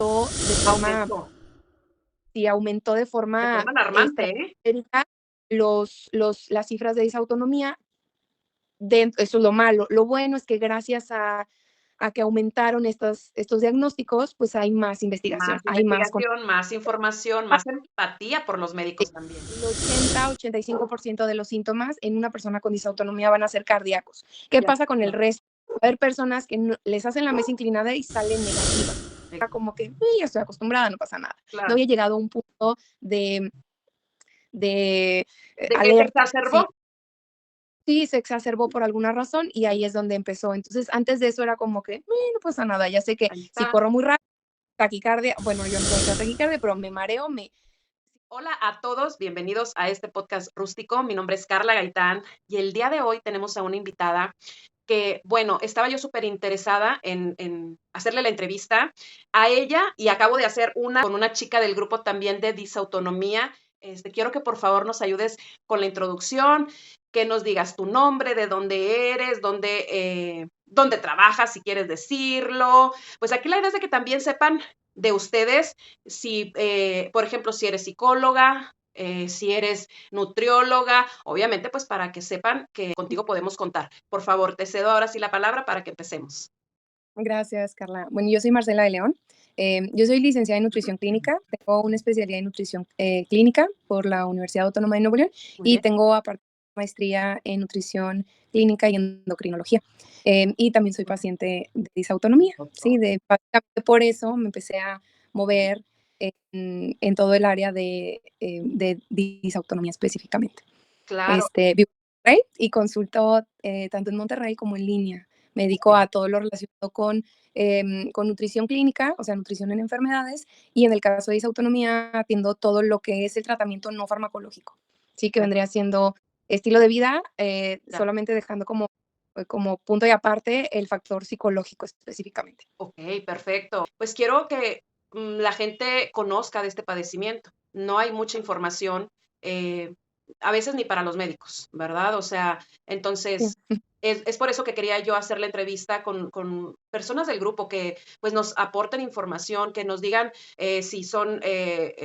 de forma Aumentó, sí, aumentó de de forma forma alarmante, ¿eh? estratosférica las cifras de disautonomía. Eso es lo malo. Lo bueno es que gracias a que aumentaron estos diagnósticos, pues hay más investigación, Más hay más investigación, más información, más empatía por los médicos también. el 80-85% de los síntomas en una persona con disautonomía van a ser cardíacos. ¿Qué Ya, pasa con el claro, resto? Va a haber personas que les hacen la mesa inclinada y salen negativas. Como que ya estoy acostumbrada, no pasa nada. No claro. había llegado a un punto de ¿De que se alerta. exacerbó? Sí, sí, se exacerbó por alguna razón y ahí es donde empezó. Entonces, antes de eso era como que no pasa nada. Ya sé que Ahí si está. corro muy rápido, taquicardia, bueno, yo no tengo taquicardia, pero me mareo, Hola a todos, bienvenidos a este podcast rústico. Mi nombre es Carla Gaitán y el día de hoy tenemos a una invitada que, bueno, estaba yo súper interesada en hacerle la entrevista a ella y acabo de hacer una con una chica del grupo también de disautonomía. Quiero que por favor nos ayudes con la introducción, que nos digas tu nombre, de dónde eres, dónde trabajas, si quieres decirlo. Pues aquí la idea es de que también sepan de ustedes, si, por ejemplo, si eres psicóloga, si eres nutrióloga, obviamente pues para que sepan que contigo podemos contar. Por favor, te cedo ahora sí la palabra para que empecemos. Gracias, Carla. Bueno, yo soy Marcela de León. Yo soy licenciada en nutrición clínica. Tengo una especialidad en nutrición clínica por la Universidad Autónoma de Nuevo León Muy y bien. tengo aparte maestría en nutrición clínica y endocrinología. Y también soy paciente de disautonomía. Sí, básicamente por eso me empecé a mover en todo el área de disautonomía específicamente. Claro, Vivo en Monterrey y consulto tanto en Monterrey como en línea. Me dedico bien. a todo lo relacionado con nutrición clínica, o sea, nutrición en enfermedades, y en el caso de disautonomía atiendo todo lo que es el tratamiento no farmacológico, sí, que vendría siendo estilo de vida, Ya. solamente dejando como punto y aparte el factor psicológico específicamente. Ok, perfecto. Pues quiero que la gente conozca de este padecimiento. No hay mucha información, eh, a veces ni para los médicos, ¿verdad? O sea, Sí. entonces, es por eso que quería yo hacer la entrevista con personas del grupo que pues nos aporten información, que nos digan si son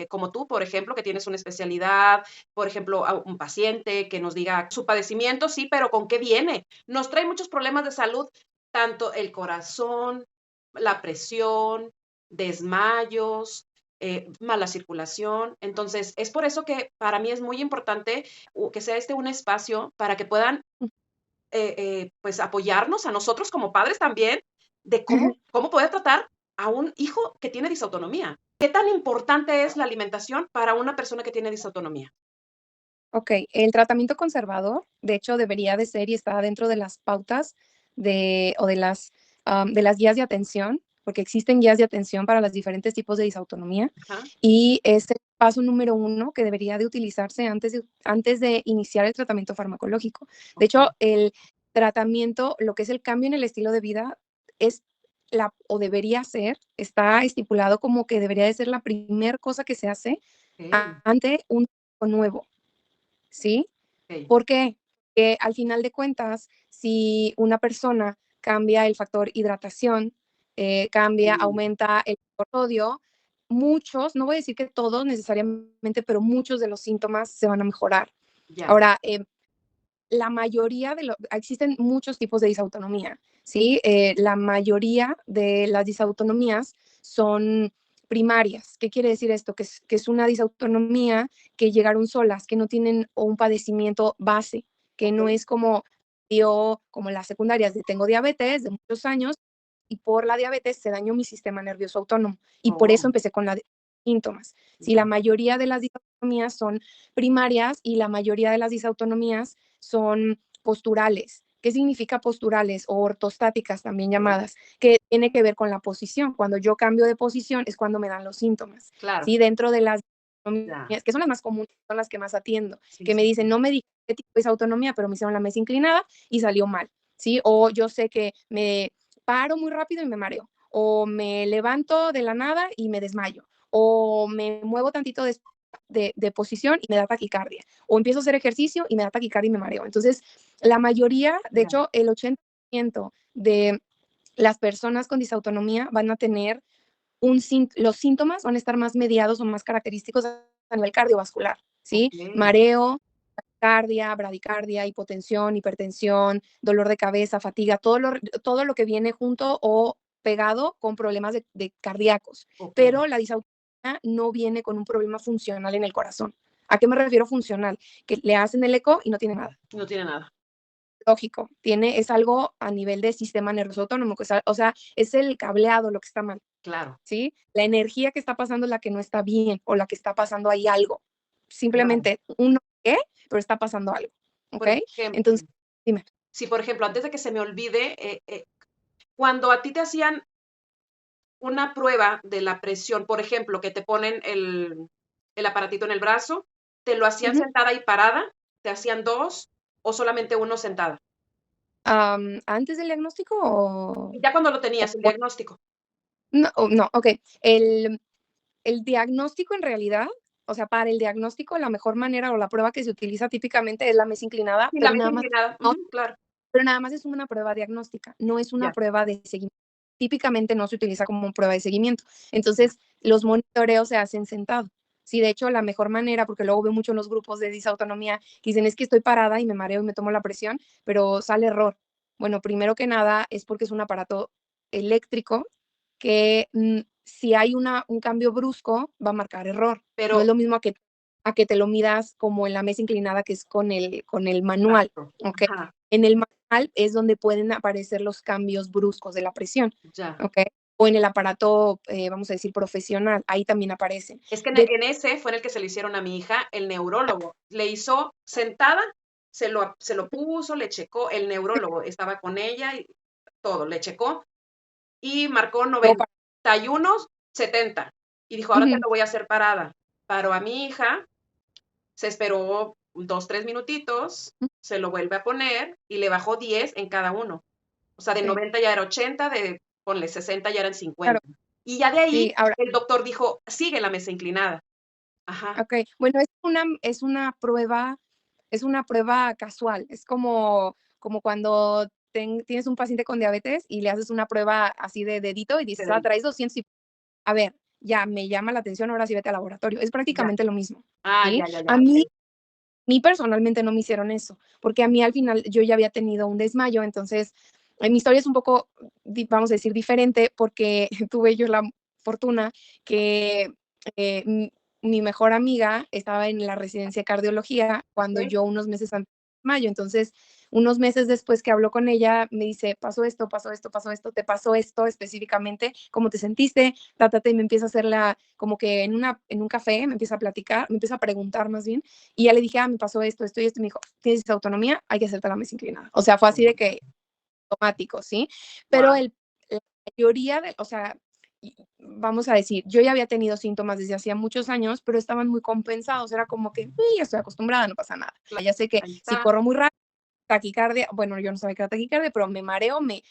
como tú, por ejemplo, que tienes una especialidad, por ejemplo, a un paciente que nos diga su padecimiento, sí, pero ¿con qué viene? Nos trae muchos problemas de salud, tanto el corazón, la presión, desmayos, mala circulación. Entonces, es por eso que para mí es muy importante que sea un espacio para que puedan pues apoyarnos a nosotros como padres también de cómo poder tratar a un hijo que tiene disautonomía. ¿Qué tan importante es la alimentación para una persona que tiene disautonomía? Ok, el tratamiento conservador, de hecho, debería de ser y está dentro de las pautas o de las guías de atención, porque existen guías de atención para los diferentes tipos de disautonomía, Ajá, y es el paso número uno que debería de utilizarse antes de iniciar el tratamiento farmacológico. De ok, hecho, el tratamiento, lo que es el cambio en el estilo de vida, es o debería ser, está estipulado como que debería de ser la primera cosa que se hace ok, ante un nuevo. ¿Sí? ok. ¿Por qué? Que al final de cuentas, si una persona cambia el factor hidratación, aumenta el sodio, muchos, no voy a decir que todos necesariamente, pero muchos de los síntomas se van a mejorar. Ya. Ahora, la mayoría existen muchos tipos de disautonomía, ¿sí? La mayoría de las disautonomías son primarias. ¿Qué quiere decir esto? Que es una disautonomía que llegaron solas, que no tienen un padecimiento base, que Ok. no es como yo, como las secundarias de tengo diabetes de muchos años y por la diabetes se dañó mi sistema nervioso autónomo y por eso Oh, empecé con los síntomas. Sí, la ya. mayoría de las disautonomías son primarias y la mayoría de las disautonomías son posturales. ¿Qué significa posturales o ortostáticas también Ok, llamadas? Que tiene que ver con la posición. Cuando yo cambio de posición es cuando me dan los síntomas. claro, ¿Sí? Dentro de las ya. que son las más comunes, son las que más atiendo, Sí, que me sí, dicen, sí. no me di qué tipo es autonomía, pero me hicieron la mesa inclinada y salió mal, ¿sí? O yo sé que me paro muy rápido y me mareo, o me levanto de la nada y me desmayo, o me muevo tantito de posición y me da taquicardia, o empiezo a hacer ejercicio y me da taquicardia y me mareo. Entonces, la mayoría, de Ya. hecho, el 80% de las personas con disautonomía van a tener los síntomas van a estar más mediados o más característicos a nivel cardiovascular, ¿sí? Okey, Mareo, bradicardia, hipotensión, hipertensión, dolor de cabeza, fatiga, todo lo que viene junto o pegado con problemas de cardíacos. okey. Pero la disautonomía no viene con un problema funcional en el corazón. ¿A qué me refiero funcional? Que le hacen el eco y no tiene nada. No tiene nada. Lógico, es algo a nivel de sistema nervioso autónomo, o sea, es el cableado lo que está mal, Claro, ¿sí? La energía que está pasando es la que no está bien o la que está pasando ahí algo. claro. Simplemente uno qué, pero está pasando algo, ¿ok? Por ejemplo, Entonces, dime. si, por ejemplo, antes de que se me olvide, cuando a ti te hacían una prueba de la presión, por ejemplo, que te ponen el aparatito en el brazo, ¿te lo hacían Ujú. sentada y parada? ¿Te hacían 2 o solamente uno sentada? ¿Antes del diagnóstico o Ya cuando lo tenías, el o diagnóstico. no? No, okey. El diagnóstico en realidad, o sea, para el diagnóstico, la mejor manera o la prueba que se utiliza típicamente es la mesa inclinada, Sí, la mesa inclinada. no Ujú, claro, pero nada más es una prueba diagnóstica, no es una ya. prueba de seguimiento. Típicamente no se utiliza como prueba de seguimiento. Entonces, los monitoreos se hacen sentado. Sí, de hecho, la mejor manera, porque luego veo mucho en los grupos de disautonomía que dicen: "Es que estoy parada y me mareo y me tomo la presión", pero sale error. Bueno, primero que nada es porque es un aparato eléctrico que, si hay un cambio brusco, va a marcar error. No es Pero lo mismo a que te lo midas como en la mesa inclinada, que es con el manual, exacto. ¿okey? Ajá, En el manual es donde pueden aparecer los cambios bruscos de la presión, ya. ¿okey? O en el aparato, vamos a decir, profesional, ahí también aparecen. Es que en De en ese fue en el que se le hicieron a mi hija el neurólogo. Le hizo sentada, se lo puso, le checó, el neurólogo estaba con ella y todo, le checó y marcó luego pa 91/70 y dijo: "Ahora te ujú, lo voy a hacer parada". Paró a mi hija, se esperó 2 3 minutitos, se lo vuelve a poner y le bajó 10 en cada uno. O sea, de sí, 90 ya era 80, de ponle 60 ya eran claro, 50. Y ya de ahí sí, ahora el doctor dijo: "Sigue la mesa inclinada". Ajá, okey, bueno, es una prueba casual, es como cuando tienes un paciente con diabetes y le haces una prueba así de dedito y de dices: dedito. traes 200 y a ver, ya me llama la atención, ahora sí vete al laboratorio. Es Ya. prácticamente lo mismo, Ah, ¿sí? ya, ya, A ya, mí okey. personalmente no me hicieron eso, porque a mí al final yo ya había tenido un desmayo, entonces, mi historia es un poco, vamos a decir, diferente, porque tuve yo la fortuna que mi mejor amiga estaba en la residencia de cardiología cuando Okey. yo unos meses antes de mayo, entonces, unos meses después que habló con ella, me dice, pasó esto, pasó esto, pasó esto, te pasó esto específicamente, ¿cómo te sentiste? Y me empieza a hacerla como que en un café, me empieza a platicar, me empieza a preguntar más bien, y ya le dije: me pasó esto, esto y esto, y me dijo: "Tienes autonomía, hay que hacerte la mesa inclinada". O sea, fue así de que automático, ¿sí? Pero Guau. la mayoría o sea, vamos a decir, yo ya había tenido síntomas desde hacía muchos años, pero estaban muy compensados, era como que: ya estoy acostumbrada, no pasa nada". Claro, Ya sé que ahí si está. corro muy rápido, taquicardia, bueno, yo no sabía que era taquicardia, pero me mareo, me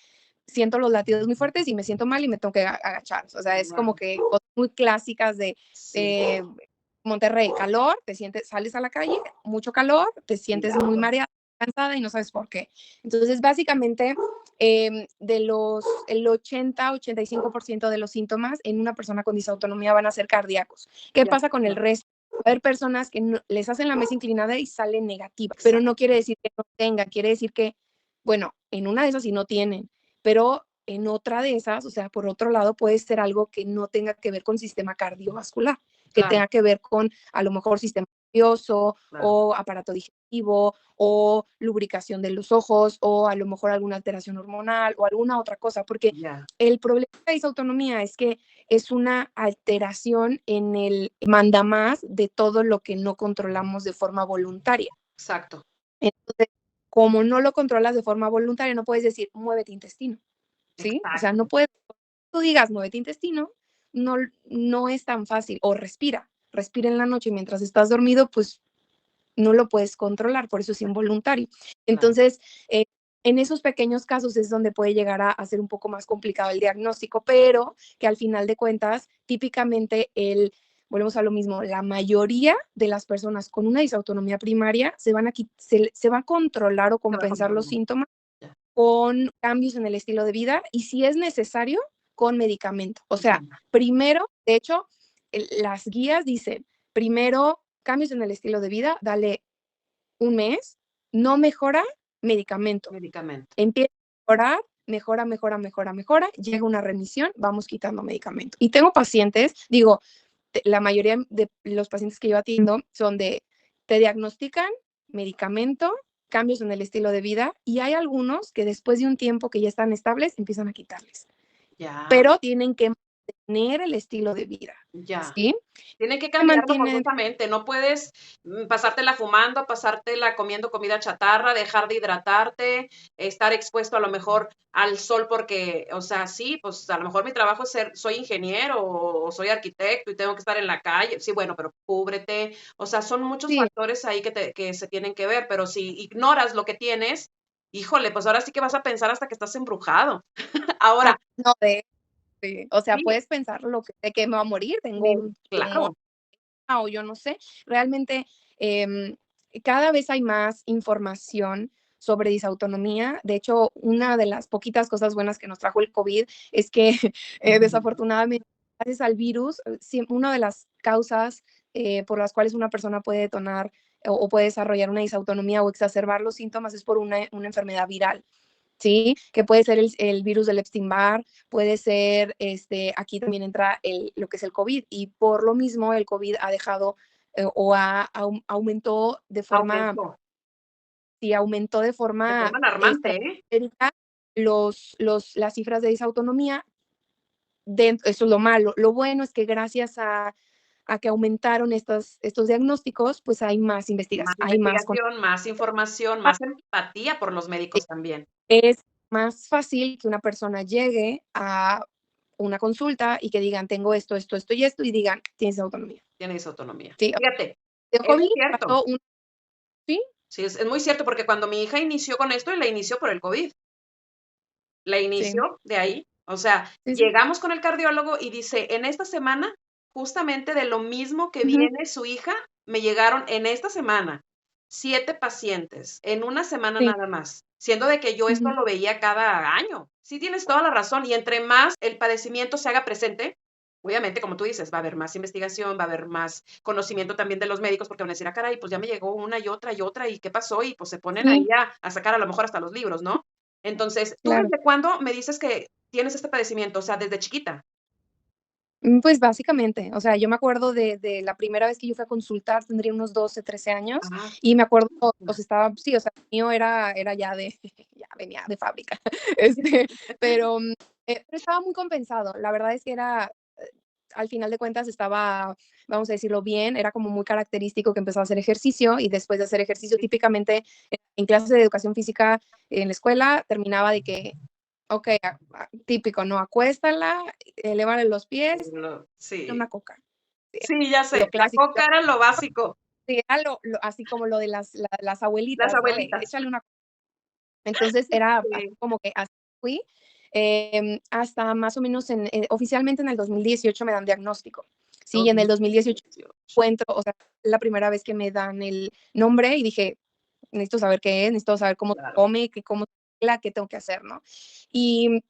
siento los latidos muy fuertes y me siento mal y me tengo que agachar. O sea, es como Guau. que cosas muy clásicas Sí, de Monterrey, calor, sales a la calle, mucho calor, te sí, sientes muy mareada, cansada y no sabes por qué. Entonces, básicamente, el 80-85% de los síntomas en una persona con disautonomía van a ser cardíacos. ¿Qué ya, pasa con el resto? Va a haber personas que les hacen la mesa inclinada y salen negativas, pero no quiere exacto, decir que no tenga, quiere decir que, bueno, en una de esas sí no tienen, pero en otra de esas, o sea, por otro lado, puede ser algo que no tenga que ver con sistema cardiovascular, que claro, tenga que ver con a lo mejor sistema nervioso claro, o aparato digestivo o lubricación de los ojos o a lo mejor alguna alteración hormonal o alguna otra cosa, porque ya, el problema de la disautonomía es que es una alteración en el mandamás de todo lo que no controlamos de forma voluntaria. exacto, Entonces, como no lo controlas de forma voluntaria, no puedes decir: "Muévete intestino", ¿sí? O sea, no exacto, puedes tú digas: "Muévete intestino", no es tan fácil. O respira en la noche mientras estás dormido, pues, no lo puedes controlar, por eso es involuntario. claro, Entonces, eh, en esos pequeños casos es donde puede llegar a ser un poco más complicado el diagnóstico, pero que al final de cuentas, típicamente volvemos a lo mismo, la mayoría de las personas con una disautonomía primaria se va a controlar o se va a compensar los controlar, síntomas ya, con cambios en el estilo de vida y si es necesario, con medicamento. O sea, Ya. primero, de hecho, las guías dicen, primero cambios en el estilo de vida, dale un mes, no mejora, medicamento. Medicamento. Empieza a mejorar, mejora, llega una remisión, vamos quitando medicamento. Y tengo pacientes, digo, la mayoría de los pacientes que yo atiendo son te diagnostican medicamento, cambios en el estilo de vida, y hay algunos que después de un tiempo que ya están estables, empiezan a quitarles. Ya, Pero tienen que mantener el estilo de vida, ya. ¿sí? Tienen que Se cambiarlo mantienen forzosamente, no puedes pasártela fumando, pasártela comiendo comida chatarra, dejar de hidratarte, estar expuesto a lo mejor al sol porque, o sea, sí, pues a lo mejor mi trabajo es soy ingeniero o soy arquitecto y tengo que estar en la calle, sí, bueno, pero cúbrete, o sea, son muchos sí, factores ahí que se tienen que ver, pero si ignoras lo que tienes, híjole, pues ahora sí que vas a pensar hasta que estás embrujado. Ahora, no, sí, o sea, sí, puedes pensar de que me va a morir, tengo un tumor claro, o yo no sé. Realmente, em, cada vez hay más información sobre disautonomía. De hecho, una de las poquitas cosas buenas que nos trajo el COVID es que, desafortunadamente, gracias al virus, una de las causas, por las cuales una persona puede detonar o puede desarrollar una disautonomía o exacerbar los síntomas es por una enfermedad viral. ¿Sí? Que puede ser el virus del Epstein-Barr, puede ser, aquí también entra lo que es el COVID, y por lo mismo el COVID ha dejado o aumentó de forma, aumentó sí, aumentó de de forma forma alarmante, ¿eh? estratosférica las cifras de disautonomía. Eso es lo malo. Lo bueno es que gracias a que aumentaron estos diagnósticos, pues hay más Más investigación, hay más. investigación, más información, más empatía por los médicos también. Es más fácil que una persona llegue a una consulta y que digan, tengo esto y esto, y digan, tienes autonomía. Tienes autonomía. Sí, Fíjate, de eso COVID es cierto. pasó sí, Sí, es muy cierto, porque cuando mi hija inició con esto, la inició por el COVID. La sí, inició de ahí. O sea, sí, sí. llegamos con el cardiólogo y dice, en esta semana, justamente de lo mismo que Ujú, viene su hija, me llegaron en esta semana 7 pacientes, en una semana sí, nada más, siendo de que yo esto ujú, lo veía cada año. Sí tienes toda la razón, y entre más el padecimiento se haga presente, obviamente, como tú dices, va a haber más investigación, va a haber más conocimiento también de los médicos, porque van a decir, ah, caray, pues ya me llegó una y otra, ¿y qué pasó? Y pues se ponen ahí sí, a sacar a lo mejor hasta los libros, ¿no? Entonces, ¿tú claro. desde cuándo me dices que tienes este padecimiento? O sea, ¿desde chiquita? Pues, básicamente, o sea, yo me acuerdo de la primera vez que yo fui a consultar, tendría unos 12, 13 años, Ah, y me acuerdo, ya. pues, estaba sí, o sea, el mío era ya ya venía de fábrica, este, pero, pero estaba muy compensado. La verdad es que al final de cuentas estaba, vamos a decirlo bien, era como muy característico que empezó a hacer ejercicio, y después de hacer ejercicio, Sí, típicamente en clases de educación física en la escuela, terminaba de que, okey, típico, ¿no? Acuéstala, elévale los pies, sí. una coca. Sí, Sí, ya lo sé, la clásico. coca era lo básico, Sí, era así como lo de las las abuelitas, ¿no? De abuelitas. échale una. Entonces era así Sí, como que así fui, hasta más o menos oficialmente en el 2018 me dan diagnóstico. Sí, y en el 2018 2018. encuentro, o sea, la primera vez que me dan el nombre y dije: "Necesito saber qué es, necesito saber cómo se Claro. come, cómo se mezcla, qué tengo que hacer", ¿no? Y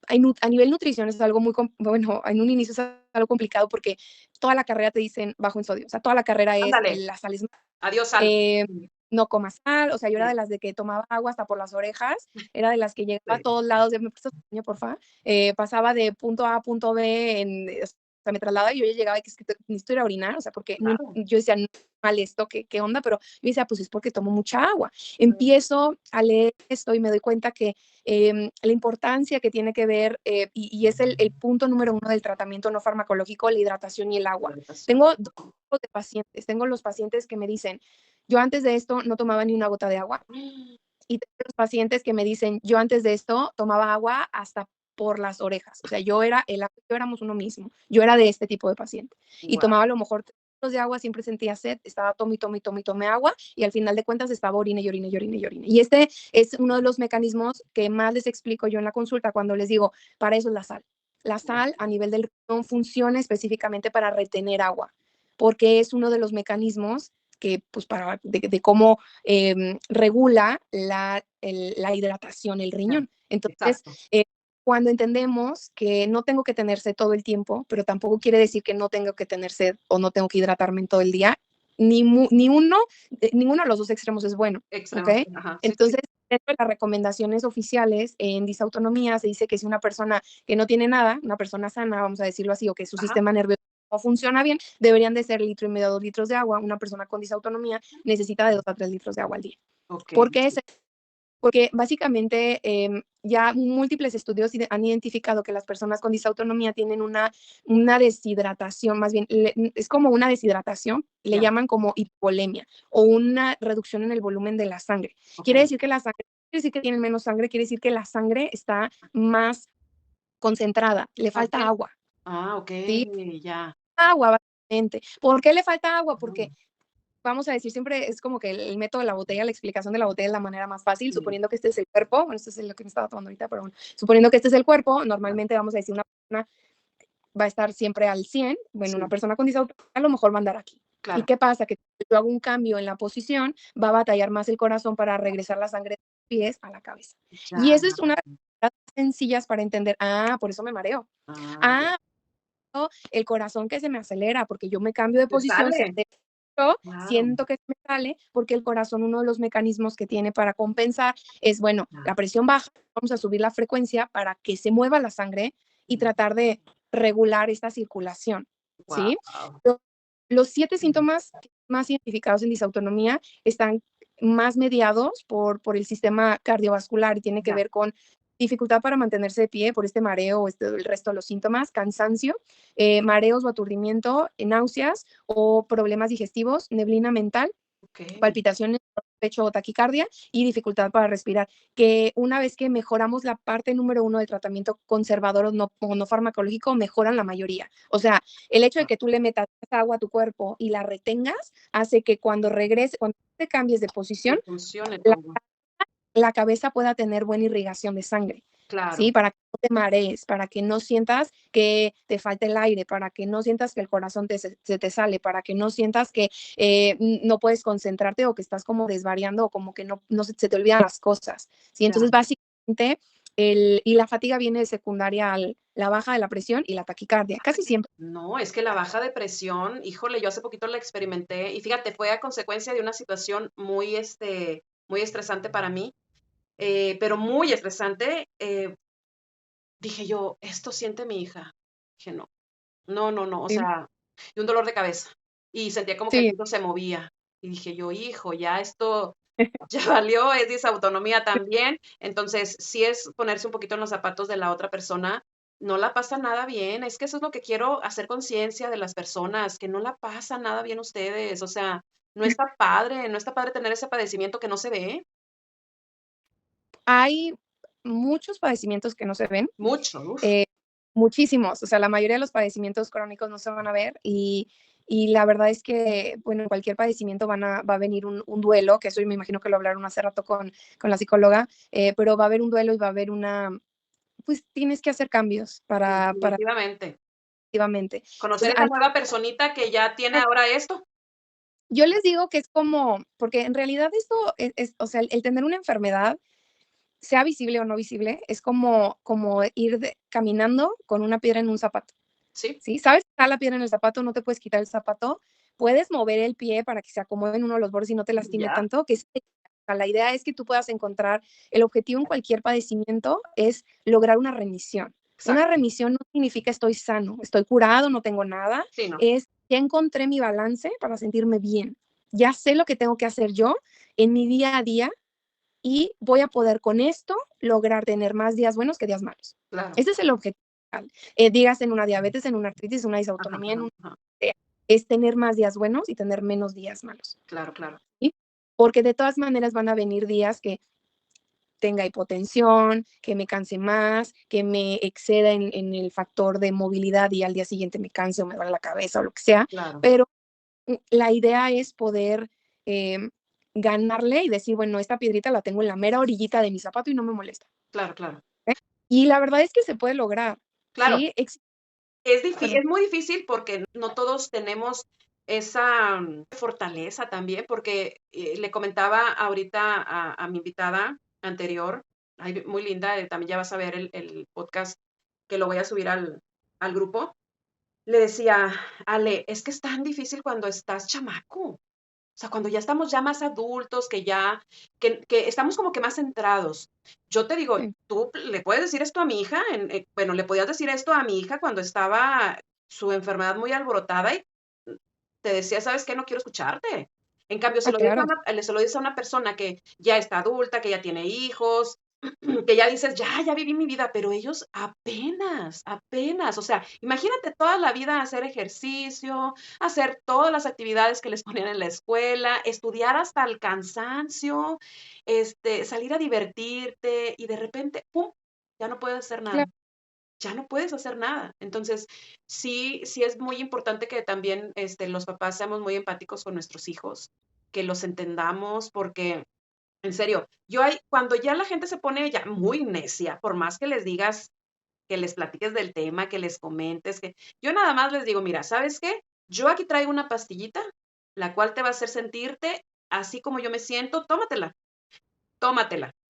a nivel nutrición es algo bueno, en un inicio es algo complicado porque toda la carrera te dicen bajo en sodio, o sea, toda la carrera es Ándale, las sales, adiós sal. eh, Sí, no comas sal, o sea, yo era sí, de las de que tomaba agua hasta por las orejas, era de las que llegaba a sí, todos lados de: "¿Me prestas tu baño, porfa?". Pasaba de punto A a punto B o sea, me trasladaba y yo ya llegaba y que es que necesito ir a orinar, o sea, porque claro. yo decía: "No, mal esto, ¿qué onda?". Pero yo decía: "Pues es porque tomo mucha agua". Empiezo a leer esto y me doy cuenta que, la importancia que tiene que ver, y es el punto número uno del tratamiento no farmacológico, la hidratación y el agua. Hidratación. Tengo 2 tipos de pacientes. Tengo los pacientes que me dicen: "Yo antes de esto no tomaba ni una gota de agua", y tengo los pacientes que me dicen: "Yo antes de esto tomaba agua hasta por las orejas". O sea, yo éramos uno mismo. Yo era de este tipo de paciente. Y Guau, tomaba a lo mejor 3 litros de agua, siempre sentía sed, estaba tome agua, y al final de cuentas estaba orine, y orine, y orine, y orine. Y este es uno de los mecanismos que más les explico yo en la consulta cuando les digo: "Para eso es la sal". La guau, sal a nivel del riñón funciona específicamente para retener agua, porque es uno de los mecanismos que, pues, de cómo regula la hidratación, el ya, riñón. Entonces, exacto. cuando entendemos que no tengo que tener sed todo el tiempo, pero tampoco quiere decir que no tengo que tener sed o no tengo que hidratarme en todo el día, ninguno de los dos extremos es bueno, ¿ok? Extremos, ajá, sí, sí, sí. Entonces, dentro de las recomendaciones oficiales en disautonomía se dice que si una persona que no tiene nada, una persona sana, vamos a decirlo así, o que su Ajá, sistema nervioso no funciona bien, deberían de ser 1,5 litros, 2 litros de agua. Una persona con disautonomía necesita de 2 a 3 litros de agua al día. okey, ¿Por qué es porque básicamente ya múltiples estudios han identificado que las personas con disautonomía tienen una deshidratación, más bien es como una deshidratación, le ya, llaman como hipolemia o una reducción en el volumen de la sangre. Quiere okey. decir que la sangre, quiere decir que tienen menos sangre, quiere decir que la sangre está más concentrada, le Más falta bien agua, ¿sí? okey, ya. Agua, básicamente. ¿Por qué le falta agua? Ah, Porque vamos a decir, siempre es como que el método de la botella, la explicación de la botella es la manera más fácil, sí, suponiendo que este es el cuerpo, bueno, esto es lo que me estaba tomando ahorita, pero bueno, suponiendo que este es el cuerpo, claro, normalmente vamos a decir una persona va a estar siempre al 100, bueno, una sí, persona con disautonomía a lo mejor va a andar aquí. ¿Y claro. qué pasa? Que si yo hago un cambio en la posición, va a batallar más el corazón para regresar la sangre de los pies a la cabeza. Y Ya, eso es una de las sencillas para entender, por eso me mareo. ya. Ah, el corazón que se me acelera porque yo me cambio de Te posición, se sale, acelera, yo claro, siento que me sale porque el corazón, uno de los mecanismos que tiene para compensar es, bueno, ya, la presión baja, vamos a subir la frecuencia para que se mueva la sangre y tratar de regular esta circulación, ¿sí? guau. Lo- Los 7 síntomas más identificados en disautonomía están más mediados por el sistema cardiovascular y tiene que Ya, ver con dificultad para mantenerse de pie por este mareo o el resto de los síntomas, cansancio, mareos o aturdimiento, náuseas o problemas digestivos, neblina mental, okey, palpitaciones, pecho o taquicardia y dificultad para respirar. Que una vez que mejoramos la parte número uno del tratamiento conservador o no farmacológico, mejoran la mayoría. O sea, el hecho de que tú le metas agua a tu cuerpo y la retengas hace que cuando regrese, cuando te cambies de que posición, funcione la todo. la cabeza pueda tener buena irrigación de sangre, Claro, ¿sí? Para que no te marees, para que no sientas que te falta el aire, para que no sientas que el corazón se te sale, para que no sientas que no puedes concentrarte o que estás como desvariando o como que no se te olvidan las cosas, ¿sí? ya. Entonces, básicamente, y la fatiga viene de secundaria a la baja de la presión y la taquicardia, casi siempre. No, es que la baja de presión, híjole, yo hace poquito la experimenté y fíjate, fue a consecuencia de una situación muy, muy estresante para mí, pero muy estresante. Dije yo, esto siente mi hija. Dije, no, no, no, no, o Sí, sea, y un dolor de cabeza. Y sentía como que el sí. piso se movía. Y dije yo, hijo, ya esto ya valió, es disautonomía también. Entonces, sí es ponerse un poquito en los zapatos de la otra persona. No la pasa nada bien. Es que eso es lo que quiero hacer conciencia de las personas, que no la pasa nada bien ustedes. O sea, no está padre tener ese padecimiento que no se ve. Hay muchos padecimientos que no se ven, Mucho, uf. eh, muchísimos, o sea, la mayoría de los padecimientos crónicos no se van a ver y la verdad es que, bueno, en cualquier padecimiento va a venir un duelo, que eso me imagino que lo hablaron hace rato con la psicóloga, pero va a haber un duelo y va a haber pues tienes que hacer cambios para Definitivamente. activamente. Conocer Entonces, esa nueva personita que ya tiene ahora esto. yo les digo que es como, porque en realidad esto o sea, el tener una enfermedad sea visible o no visible, es como ir caminando con una piedra en un zapato, Sí, ¿sí? Sabes que está la piedra en el zapato, no te puedes quitar el zapato, puedes mover el pie para que se acomode en uno de los bordes y no te lastime ya, tanto, la idea es que tú puedas encontrar el objetivo en cualquier padecimiento es lograr una remisión. Una exacto. remisión no significa estoy sano, estoy curado, no tengo nada, Sí, no, es ya encontré mi balance para sentirme bien. Ya sé lo que tengo que hacer yo en mi día a día y voy a poder con esto lograr tener más días buenos que días malos. claro. Ese es el objetivo. Digas en una diabetes, en una artritis, en una Ajá, disautonomía, ajá, ajá. es tener más días buenos y tener menos días malos. Claro, claro. ¿Sí? Porque de todas maneras van a venir días que tenga hipotensión, que me canse más, que me exceda en el factor de movilidad y al día siguiente me canse o me duele la cabeza o lo que sea, Claro, pero la idea es poder em, ganarle y decir, bueno, esta piedrita la tengo en la mera orillita de mi zapato y no me molesta. claro, claro. ¿Eh? Y la verdad es que se puede lograr, Claro, ¿sí? es Perdón. muy difícil porque no todos tenemos esa fortaleza también, porque, le comentaba ahorita a mi invitada anterior, ay, muy linda, también ya vas a ver el podcast que lo voy a subir al grupo. Le decía, Ale, es que es tan difícil cuando estás chamaco. O sea, cuando ya estamos ya más adultos, que estamos como que más centrados. Yo te digo, Sí, tú le puedes decir esto a mi hija, bueno, le podías decir esto a mi hija cuando estaba su enfermedad muy alborotada y te decía, ¿sabes qué? No quiero escucharte. En cambio, ah, claro, se lo dices a una persona que ya está adulta, que ya tiene hijos, que ya dices, ya viví mi vida, pero ellos apenas, o sea, imagínate toda la vida hacer ejercicio, hacer todas las actividades que les ponían en la escuela, estudiar hasta el cansancio, salir a divertirte y de repente, ¡pum!, ya no puedes hacer nada. claro, Ya no puedes hacer nada. Entonces, sí es muy importante que también los papás seamos muy empáticos con nuestros hijos, que los entendamos, porque en serio, cuando ya la gente se pone ya muy necia, por más que les digas, que les platiques del tema, que les comentes, yo nada más les digo, mira, ¿sabes qué? Yo aquí traigo una pastillita, la cual te va a hacer sentirte así como yo me siento, tómatela.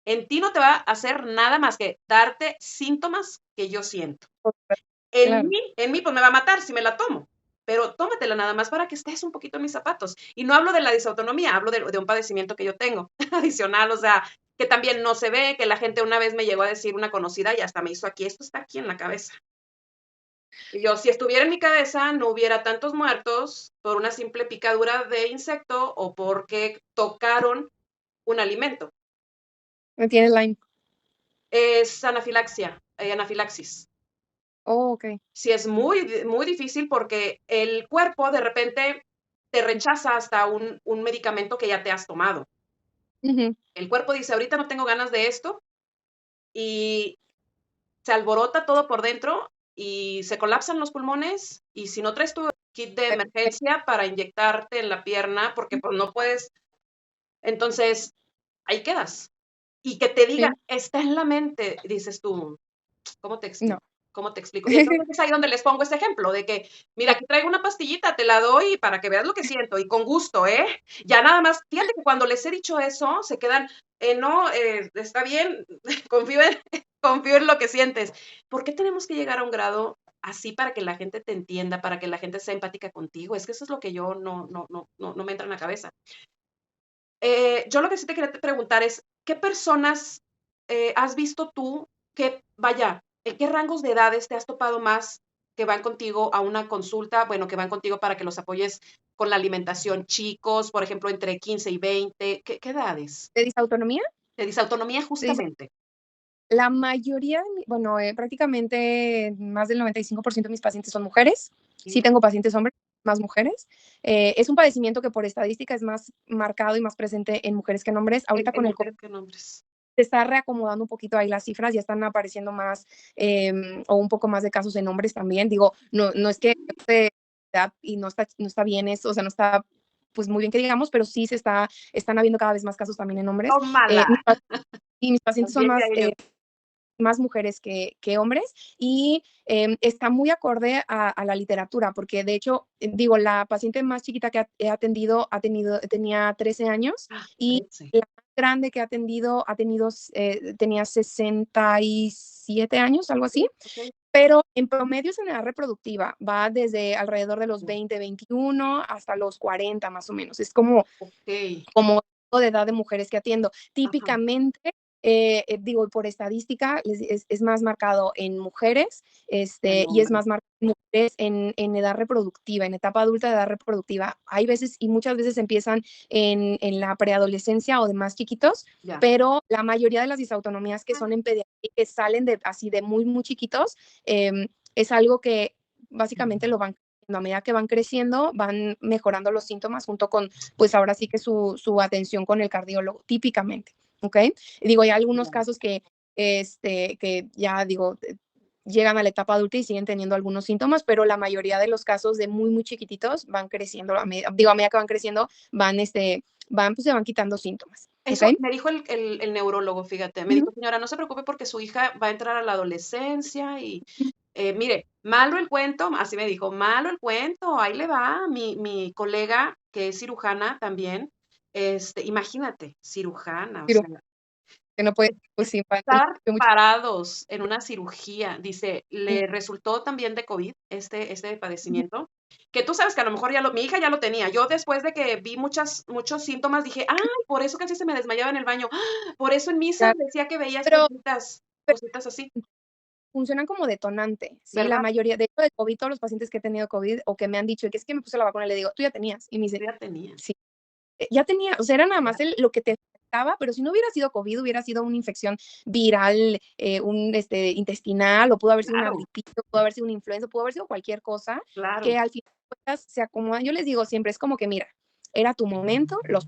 En ti no te va a hacer nada más que darte síntomas que yo siento. claro. En mí, pues me va a matar si me la tomo. Pero tómatela nada más para que estés un poquito en mis zapatos. Y no hablo de la disautonomía, hablo de un padecimiento que yo tengo adicional, o sea, que también no se ve, que la gente una vez me llegó a decir una conocida y hasta me hizo aquí, esto está aquí en la cabeza. Y yo, si estuviera en mi cabeza, no hubiera tantos muertos por una simple picadura de insecto o porque tocaron un alimento. Me tienes Lyme. Es anafilaxis. Oh, ok. Sí es muy difícil porque el cuerpo de repente te rechaza hasta un medicamento que ya te has tomado. Ujú. El cuerpo dice, ahorita no tengo ganas de esto y se alborota todo por dentro y se colapsan los pulmones y si no traes tu kit de emergencia para inyectarte en la pierna, porque pues no puedes, entonces ahí quedas. Y que te diga, Sí, está en la mente, dices tú, ¿cómo te no. explico? ¿Cómo te explico? Y entonces es ahí donde les pongo este ejemplo de que, mira, aquí traigo una pastillita, te la doy para que veas lo que siento y con gusto, ¿eh? Ya nada más, fíjate que cuando les he dicho eso, se quedan, no, está bien, confío en, confío en lo que sientes. ¿Por qué tenemos que llegar a un grado así para que la gente te entienda, para que la gente sea empática contigo? Es que eso es lo que yo no me entra en la cabeza. Yo lo que sí te quería preguntar es, ¿qué personas has visto tú que, vaya, en qué rangos de edades te has topado más que van contigo a una consulta, bueno, que van contigo para que los apoyes con la alimentación? Chicos, por ejemplo, entre 15 y 20, ¿qué edades? ¿De disautonomía? De disautonomía De dis justamente. La mayoría de bueno, prácticamente más del 95% de mis pacientes son mujeres. Sí Sí, tengo pacientes hombres, más mujeres. Es un padecimiento que por estadística es más marcado y más presente en mujeres que en hombres. Ahorita en con el mujeres que en hombres. se está reacomodando un poquito ahí las cifras, ya están apareciendo más, o un poco más de casos en hombres también. Digo, no es que y no está bien eso, o sea, no está, pues, muy bien que digamos, pero sí están habiendo cada vez más casos también en hombres. Tómala. Mis pacientes son También de ello. más mujeres que hombres y está muy acorde a la literatura, porque de hecho, digo, la paciente más chiquita que he atendido tenía 13 años Ah, y 13. la más grande que tenía 67 años, algo así, Sí, ok. pero en promedio es en edad reproductiva, va desde alrededor de los 20, 21 hasta los 40 más o menos. Es Ok. como de edad de mujeres que atiendo. Ajá. Típicamente, digo, por estadística, es más marcado en mujeres, En y es hombres. más marcado en mujeres en edad reproductiva, en etapa adulta de edad reproductiva. Hay veces, y muchas veces empiezan en la preadolescencia o de más chiquitos, Ya. pero la mayoría de las disautonomías que son en pediatría, que salen así de muy, muy chiquitos, es algo que básicamente lo van a medida que van creciendo, van mejorando los síntomas junto con, pues ahora sí que su atención con el cardiólogo, típicamente, ¿ok? Digo, hay algunos Ya. casos que ya digo, llegan a la etapa adulta y siguen teniendo algunos síntomas, pero la mayoría de los casos de muy, muy chiquititos van creciendo, a medida que van creciendo, pues se van quitando síntomas, ¿ok? Eso me dijo el neurólogo, fíjate, me Ujú, dijo: "Señora, no se preocupe porque su hija va a entrar a la adolescencia y, mire, malo el cuento", así me dijo: "Malo el cuento, ahí le va". Mi colega, que es cirujana también, imagínate, cirujana, o sea, que no puede, pues sí, Estar parados en una cirugía, dice, le resultó también de COVID este padecimiento, que tú sabes que a lo mejor mi hija ya lo tenía. Yo después de que vi muchos síntomas dije, ay, por eso casi se me desmayaba en el baño. ¡Ah! Por eso en misa claro, decía que veía pero cositas así, funcionan como detonante, ¿sí? La ¿verdad? mayoría, de hecho, de COVID, todos los pacientes que he tenido COVID o que me han dicho que es que me puse la vacuna, le digo, tú ya tenías. Y me dice, Ya tenía. sí, ya tenía, o sea, era nada Ya, más lo que te afectaba, pero si no hubiera sido COVID, hubiera sido una infección viral, intestinal, o pudo haber sido una claro, gripita, pudo haber sido una influenza, pudo haber sido cualquier cosa claro. que al final de cuentas se acomoda. Yo les digo siempre, es como que mira, era tu momento, los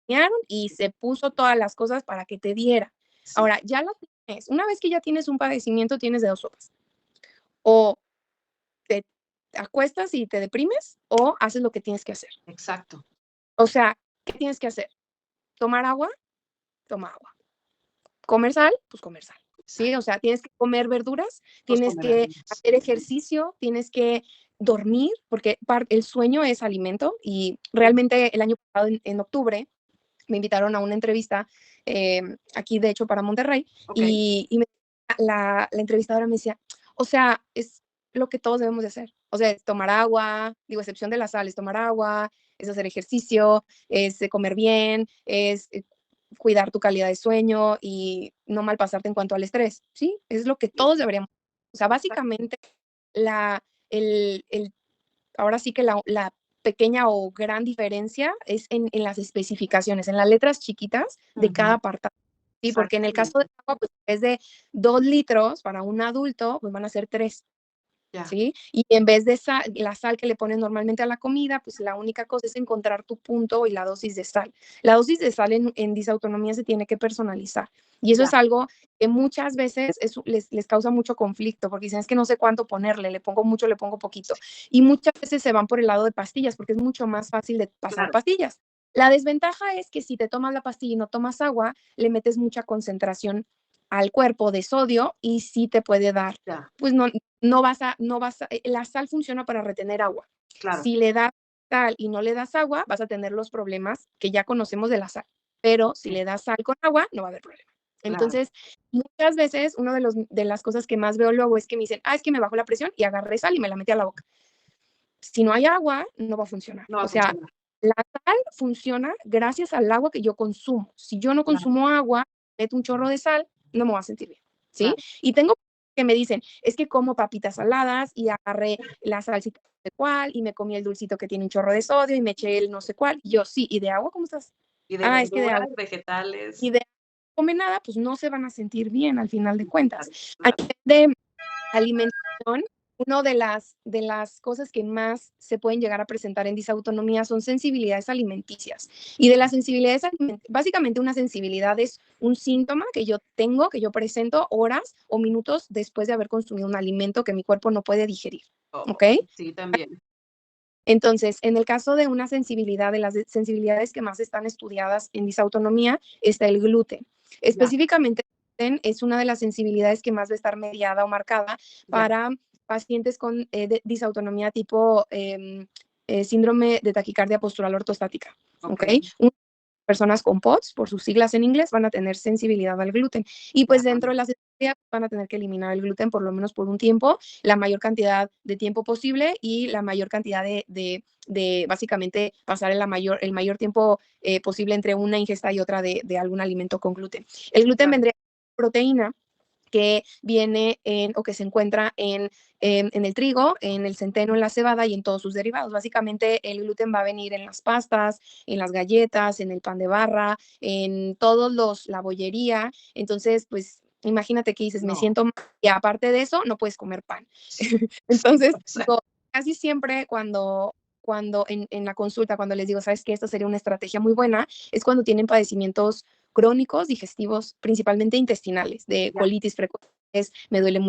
planearon y se puso todas las cosas para que te diera. Sí, Ahora, ya lo tienes. Una vez que ya tienes un padecimiento, tienes de dos sopas. O te acuestas y te deprimes o haces lo que tienes que hacer. exacto, O sea, ¿qué tienes que hacer? ¿Tomar agua? Toma agua. ¿Comer sal? Pues comer sal. ¿Sí? exacto. O sea, tienes que comer verduras, Pues tienes comer que verduras. hacer ejercicio, tienes que dormir, porque el sueño es alimento. Y Sí, realmente el año pasado, en octubre, me invitaron a una entrevista, aquí de hecho para Monterrey, okey, y la entrevistadora me decía, o sea, es lo que todos debemos de hacer, o sea, es tomar agua, digo, excepción de la sal, es tomar agua, es hacer ejercicio, es comer bien, es cuidar tu calidad de sueño y no malpasarte en cuanto al estrés, ¿sí? Es lo que sí, todos deberíamos. O sea, exacto. básicamente, la, el ahora sí que la pequeña o gran diferencia es en las especificaciones, en las letras chiquitas de cada Ujú, apartado. Sí, porque en el caso exactamente. del agua, pues, en vez de 2 litros para un adulto, pues van a ser 3. Ya, ¿Sí? Y en vez de la sal que le pones normalmente a la comida, pues la única cosa es encontrar tu punto y la dosis de sal. La dosis de sal en disautonomía se tiene que personalizar. Y eso ya, es algo que muchas veces les causa mucho conflicto, porque dicen, es que no sé cuánto ponerle, le pongo mucho, le pongo poquito. sí, Y muchas veces se van por el lado de pastillas, porque es mucho más fácil de pasar claro, pastillas. La desventaja es que si te tomas la pastilla y no tomas agua, le metes mucha concentración al cuerpo de sodio y sí te puede dar, ya, pues la sal funciona para retener agua. claro, Si le das sal y no le das agua, vas a tener los problemas que ya conocemos de la sal, pero si sí, le das sal con agua, no va a haber problema. claro, Entonces, muchas veces, una de las cosas que más veo luego es que me dicen, es que me bajó la presión y agarré sal y me la metí a la boca. Si no hay agua, no va a funcionar. no va O a sea, funcionar, la sal funciona gracias al agua que yo consumo. Si yo no claro, consumo agua, meto un chorro de sal, no me voy a sentir bien, ¿sí? claro, Y tengo que me dicen, es que como papitas saladas y agarré la salsita no sé cuál y me comí el dulcito que tiene un chorro de sodio y me eché el no sé cuál. Y yo, sí, ¿y de agua cómo estás? y de Es que de verduras, agua. vegetales, Y de agua no come nada, pues no se van a sentir bien al final de claro, cuentas. claro, Aquí de alimentación, una de las cosas que más se pueden llegar a presentar en disautonomía son sensibilidades alimenticias. Y de las sensibilidades básicamente una sensibilidad es un síntoma que yo tengo, que yo presento horas o minutos después de haber consumido un alimento que mi cuerpo no puede digerir. oh, ¿Ok? sí, también, Entonces, en el caso de una sensibilidad, de las sensibilidades que más están estudiadas en disautonomía, está el gluten. ya, Específicamente, el gluten es una de las sensibilidades que más va a estar mediada o marcada ya, para pacientes con disautonomía tipo síndrome de taquicardia postural ortostática. ¿Ok? okey, Personas con POTS, por sus siglas en inglés, van a tener sensibilidad al gluten. Y ya, pues dentro de la sensibilidad van a tener que eliminar el gluten por lo menos por un tiempo, la mayor cantidad de tiempo posible y la mayor cantidad de básicamente pasar el mayor tiempo posible entre una ingesta y otra de algún alimento con gluten. El gluten claro, vendría proteína que viene o que se encuentra en el trigo, en el centeno, en la cebada y en todos sus derivados. Básicamente el gluten va a venir en las pastas, en las galletas, en el pan de barra, en la bollería. Entonces, pues imagínate que dices, me no, siento mal y aparte de eso, no puedes comer pan. sí, Entonces, 100%, digo, casi siempre cuando en la consulta, cuando les digo, sabes que esta sería una estrategia muy buena, es cuando tienen padecimientos crónicos, digestivos, principalmente intestinales, de ya, colitis frecuentes, me duele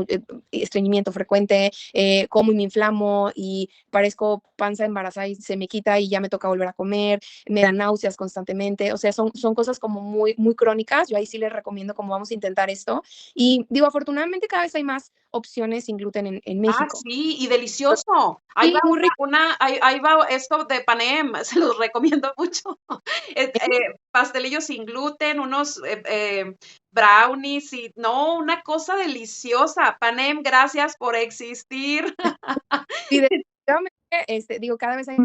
estreñimiento frecuente, como y me inflamo y parezco panza embarazada y se me quita y ya me toca volver a comer, me dan náuseas constantemente, o sea, son cosas como muy, muy crónicas, yo ahí sí les recomiendo como vamos a intentar esto. Y digo, afortunadamente cada vez hay más opciones sin gluten en México. sí, y delicioso. Sí, muy rico. Ahí va esto de Panem, se los recomiendo mucho. Pastelillos sin gluten, unos, brownies y no, una cosa deliciosa. Panem, gracias por existir. Sí, definitivamente, digo, cada vez hay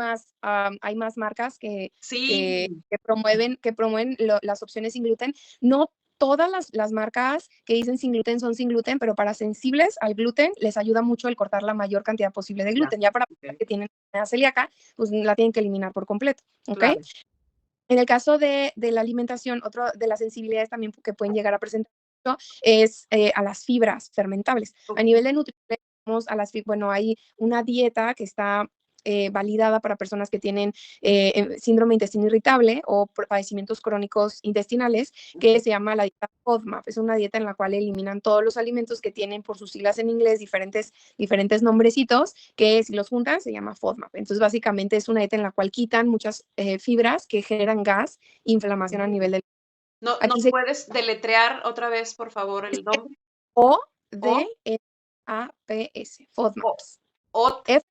más marcas Sí, que promueven las opciones sin gluten. No todas las marcas que dicen sin gluten son sin gluten, pero para sensibles al gluten les ayuda mucho el cortar la mayor cantidad posible de ya, gluten. Ya para personas okey, que tienen enfermedad celíaca, pues la tienen que eliminar por completo, ¿ok? claro. En el caso de la alimentación, otra de las sensibilidades también que pueden llegar a presentar es a las fibras fermentables. A Okey, nivel de nutrición, tenemos bueno, hay una dieta que está validada para personas que tienen síndrome de intestino irritable o padecimientos crónicos intestinales, que okey. se llama la dieta FODMAP. Es una dieta en la cual eliminan todos los alimentos que tienen por sus siglas en inglés diferentes nombrecitos, que si los juntan se llama FODMAP. Entonces, básicamente es una dieta en la cual quitan muchas fibras que generan gas, inflamación a nivel del. ¿No Aquí nos se puedes deletrear otra vez, por favor, es el nombre? O, FODMAPs, o, FODMAPs. ot, Es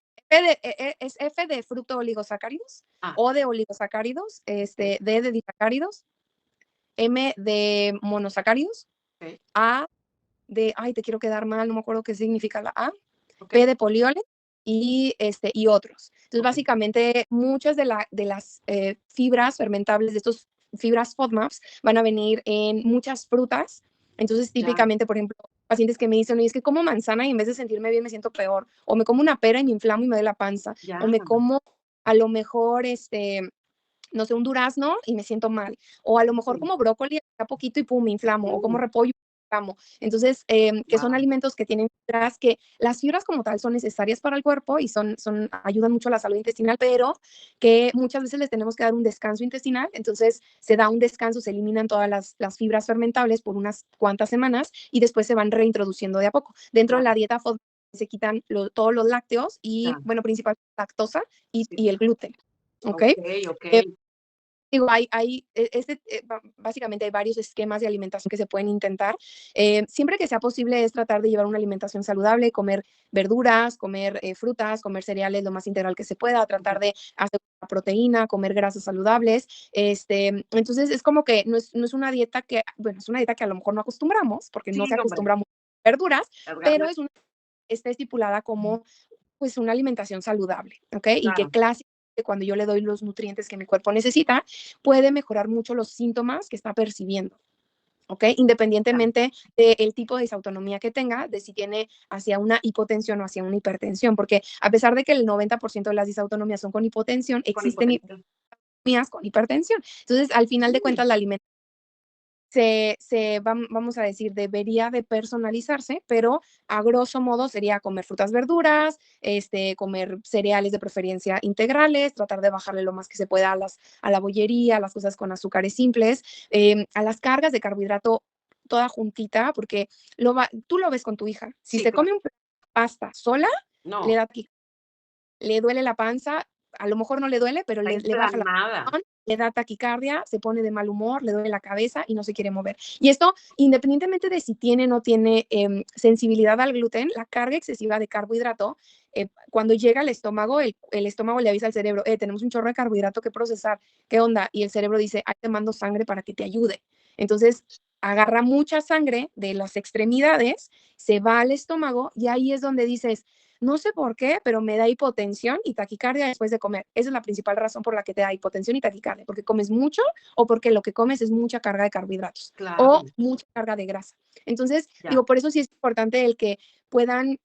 F de fruto oligosacáridos, ah, O de oligosacáridos, okey, D de disacáridos, M de monosacáridos, okey, A ay, te quiero quedar mal, no me acuerdo qué significa la A, P okey, de poliole y otros. Entonces, okey, básicamente, muchas de las fibras fermentables, de estos fibras FODMAPs, van a venir en muchas frutas. Entonces, ya, típicamente, por ejemplo, pacientes que me dicen, oye, es que como manzana y en vez de sentirme bien me siento peor, o me como una pera y me inflamo y me duele la panza, o ya, me como a lo mejor, no sé, un durazno y me siento mal, o a lo mejor sí, como brócoli a poquito y pum, me inflamo, o como uy, repollo y me inflamo. Entonces, que son guau, alimentos que tienen fibras, que las fibras como tal son necesarias para el cuerpo y ayudan mucho a la salud intestinal, pero que muchas veces les tenemos que dar un descanso intestinal, entonces se da un descanso, se eliminan todas las fibras fermentables por unas cuantas semanas y después se van reintroduciendo de a poco. Dentro de claro, la dieta FODMAP se quitan todos los lácteos y, ya, bueno, principalmente lactosa sí, y el gluten, ¿ok? okey, okey, Digo, básicamente hay varios esquemas de alimentación que se pueden intentar. Siempre que sea posible es tratar de llevar una alimentación saludable, comer verduras, comer frutas, comer cereales lo más integral que se pueda, ujú, tratar de hacer proteína, comer grasas saludables. Entonces es como que no es una dieta que, bueno, es una dieta que a lo mejor no acostumbramos, porque no sí, se hombre, acostumbra mucho a verduras, pero cargarla, está estipulada como pues una alimentación saludable, ¿ok? Y que claro, clásicamente cuando yo le doy los nutrientes que mi cuerpo necesita, puede mejorar mucho los síntomas que está percibiendo, ¿ok? ya, Independientemente del tipo de disautonomía que tenga, de si tiene hacia una hipotensión o hacia una hipertensión, porque a pesar de que el 90% de las disautonomías son con hipotensión, con existen hipotensión. hipotonías con hipertensión. Entonces, al final de Uy, cuentas, la alimentación vamos a decir, debería de personalizarse, pero a grosso modo sería comer frutas, verduras, comer cereales de preferencia integrales, tratar de bajarle lo más que se pueda a la bollería, a las cosas con azúcares simples, a las cargas de carbohidrato toda juntita, porque tú lo ves con tu hija. Si sí, se claro, come un plato de pasta sola, le no, da le duele la panza, a lo mejor no le duele, pero está le baja la inflamada, presión, le da taquicardia, se pone de mal humor, le duele la cabeza y no se quiere mover. Y esto, independientemente de si tiene o no tiene sensibilidad al gluten, la carga excesiva de carbohidrato, cuando llega al estómago, el estómago le avisa al cerebro, tenemos un chorro de carbohidrato que procesar, ¿qué onda? Y el cerebro dice, ahí te mando sangre para que te ayude. Entonces, agarra mucha sangre de las extremidades, se va al estómago y ahí es donde dices, no sé por qué, pero me da hipotensión y taquicardia después de comer. Esa es la principal razón por la que te da hipotensión y taquicardia, porque comes mucho o porque lo que comes es mucha carga de carbohidratos claro, o mucha carga de grasa. Entonces, ya. digo, por eso sí es importante el que puedan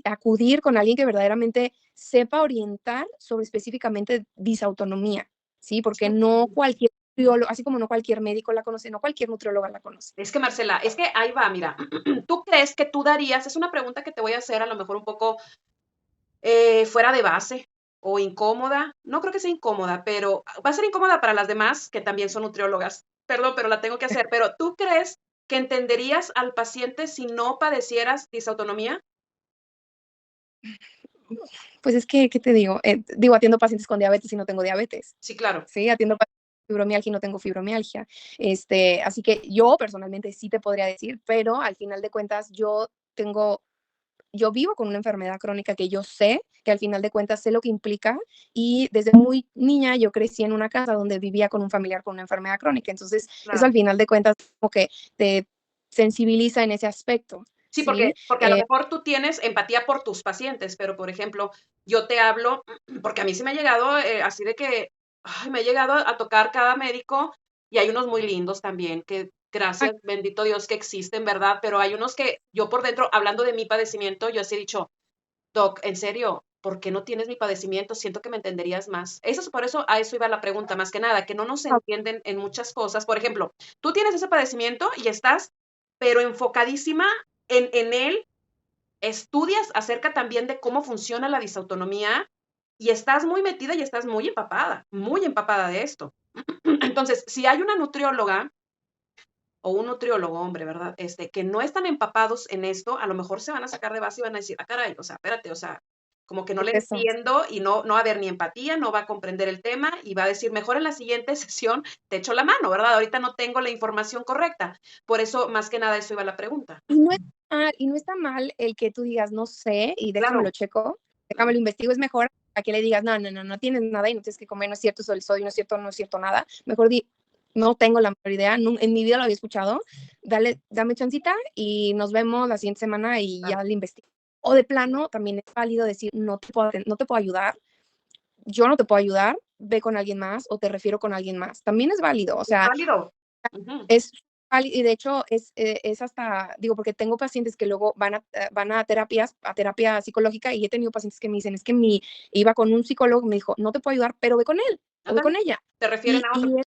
acudir con alguien que verdaderamente sepa orientar sobre específicamente disautonomía, ¿sí? Porque no cualquier nutriólogo, así como no cualquier médico la conoce, no cualquier nutrióloga la conoce. Es que, Marcela, es que ahí va, mira, ¿tú crees que tú darías? Es una pregunta que te voy a hacer a lo mejor un poco fuera de base o incómoda. No creo que sea incómoda, pero va a ser incómoda para las demás que también son nutriólogas. Perdón, pero la tengo que hacer. Pero ¿tú crees que entenderías al paciente si no padecieras disautonomía? Pues es que, ¿qué te digo? Digo, atiendo pacientes con diabetes y no tengo diabetes. Sí, claro. Sí, atiendo pacientes con fibromialgia y no tengo fibromialgia. Así que yo personalmente sí te podría decir, pero al final de cuentas yo tengo yo vivo con una enfermedad crónica que yo sé, que al final de cuentas sé lo que implica, y desde muy niña yo crecí en una casa donde vivía con un familiar con una enfermedad crónica, entonces eso Claro. al final de cuentas como que te sensibiliza en ese aspecto, Sí, ¿sí? porque a lo mejor tú tienes empatía por tus pacientes, pero, por ejemplo, yo te hablo porque a mí sí me ha llegado, así de que, ay, me ha llegado a tocar cada médico, y hay unos muy lindos también, que Ah, gracias, bendito Dios que existen, ¿verdad? Pero hay unos que yo por dentro, hablando de mi padecimiento, yo así he dicho: "Doc, en serio, ¿por qué no tienes mi padecimiento? Siento que me entenderías más". Eso es por eso a eso iba la pregunta, más que nada, que no nos ah, entienden en muchas cosas. Por ejemplo, tú tienes ese padecimiento y estás, pero enfocadísima en él, estudias acerca también de cómo funciona la disautonomía y estás muy metida y estás muy empapada de esto. Entonces, si hay una nutrióloga o un nutriólogo, hombre, ¿verdad? Que no están empapados en esto, a lo mejor se van a sacar de base y van a decir, ah, caray, o sea, espérate, o sea, como que no es le eso. entiendo y no va a haber ni empatía, no va a comprender el tema y va a decir, mejor en la siguiente sesión te echo la mano, ¿verdad? Ahorita no tengo la información correcta. Por eso, más que nada, eso iba la pregunta. Y no está mal el que tú digas: "No sé, y déjame lo Claro, checo, déjame lo investigo", es mejor a que le digas: "No, no, no, no tienes nada y no tienes que comer, no es cierto eso del sodio, no es cierto, no es cierto nada". Mejor di: "No tengo la menor idea, en mi vida lo había escuchado, dame chancita y nos vemos la siguiente semana y claro. ya le investigo". O de plano, también es válido decir: no te puedo ayudar, yo no te puedo ayudar, ve con alguien más o te refiero con alguien más". También es válido, o Es sea, válido. Ujú. es y de hecho es hasta, digo, porque tengo pacientes que luego van a terapias, a terapia psicológica, y he tenido pacientes que me dicen: "Es que iba con un psicólogo, me dijo: 'No te puedo ayudar, pero ve con él o ve Ándale, con ella'". te refieren Y a otro. y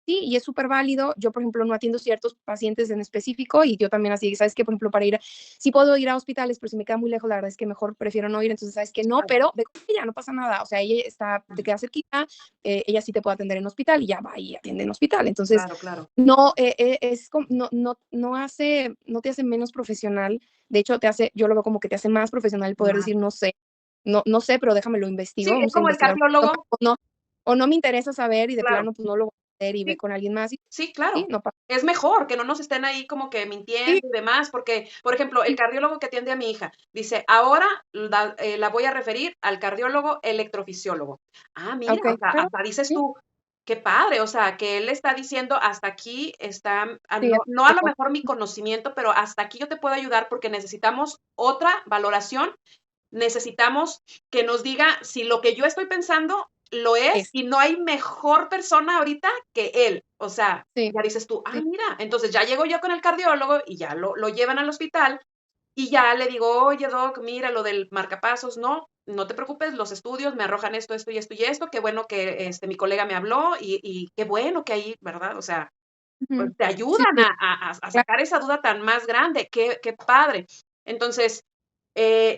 Sí, y es súper válido. Yo, por ejemplo, no atiendo ciertos pacientes en específico y yo también así, ¿sabes qué? Por ejemplo, para ir sí puedo ir a hospitales, pero si me queda muy lejos, la verdad es que mejor prefiero no ir. Entonces, ¿sabes qué? No, Claro. pero ve con ella, no pasa nada. O sea, ella te queda cerquita, ella sí te puede atender en hospital y ya va y atiende en hospital. Entonces, Claro, claro. no, no te hace menos profesional. De hecho, yo lo veo como que te hace más profesional el poder Más. decir, no sé, no sé, pero déjame lo Sí, investigo, es vamos a como el investigar. cardiólogo. O no me interesa saber y de Claro. plano, pues no lo voy a hacer y ve Sí, con alguien más. sí, Sí, claro. no pasa. Es mejor que no nos estén ahí como que Sí, mintiendo y demás, porque, por ejemplo, el sí, cardiólogo que atiende a mi hija dice: "Ahora la voy a referir al cardiólogo electrofisiólogo". Ah, mira, o okey, sea, claro, hasta dices sí, tú, qué padre, o sea, que él está diciendo: "Hasta aquí está, sí, no a lo mejor mi conocimiento, pero hasta aquí yo te puedo ayudar porque necesitamos otra valoración, necesitamos que nos diga si lo que yo estoy pensando lo es es, y no hay mejor persona ahorita que él". O sea, sí, ya dices tú, ah, sí, mira, entonces ya llego yo con el cardiólogo y ya lo llevan al hospital y ya le digo, oye, doc, mira lo del marcapasos, no te preocupes, los estudios me arrojan esto, esto y esto y esto, qué bueno que mi colega me habló y qué bueno que ahí, ¿verdad? O sea, pues ujú, te sí, ayudan sí, a claro, sacar esa duda tan más grande, qué padre. Entonces,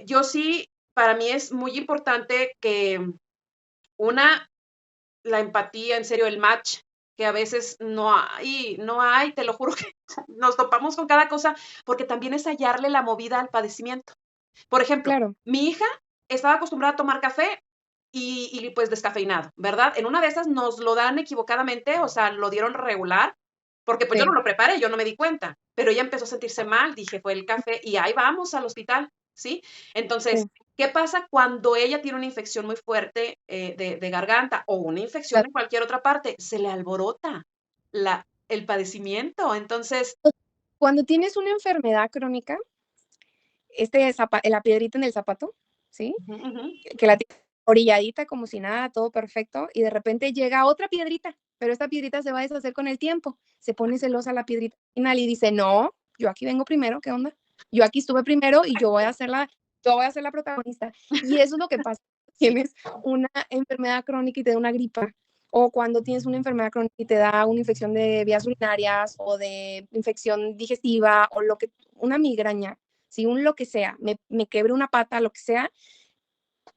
yo sí, para mí es muy importante que una, la empatía, en serio, el match, que a veces no hay, te lo juro que nos topamos con cada cosa, porque también es hallarle la movida al padecimiento. Por ejemplo, claro, mi hija estaba acostumbrada a tomar café pues descafeinado, ¿verdad? En una de esas nos lo dan equivocadamente, o sea, lo dieron regular, porque pues yo no sí, lo preparé, yo no me di cuenta, pero ella empezó a sentirse mal, dije, fue el café y ahí vamos al hospital, ¿sí? Entonces, sí, ¿qué pasa cuando ella tiene una infección muy fuerte de garganta o una infección claro. en cualquier otra parte? Se le alborota el padecimiento. Entonces, Cuando tienes una enfermedad crónica, la piedrita en el zapato, ¿sí? ujú, ujú, Que la tienes orilladita como si nada, todo perfecto, y de repente llega otra piedrita, pero esta piedrita se va a deshacer con el tiempo. Se pone celosa la piedrita final y dice: "No, yo aquí vengo primero, ¿qué onda? Yo aquí estuve primero y yo voy a ser la protagonista". Y eso es lo que pasa cuando sí, tienes una enfermedad crónica y te da una gripa, o cuando tienes una enfermedad crónica y te da una infección de vías urinarias, o de infección digestiva, o una migraña, si un lo que sea, me quebré una pata, lo que sea,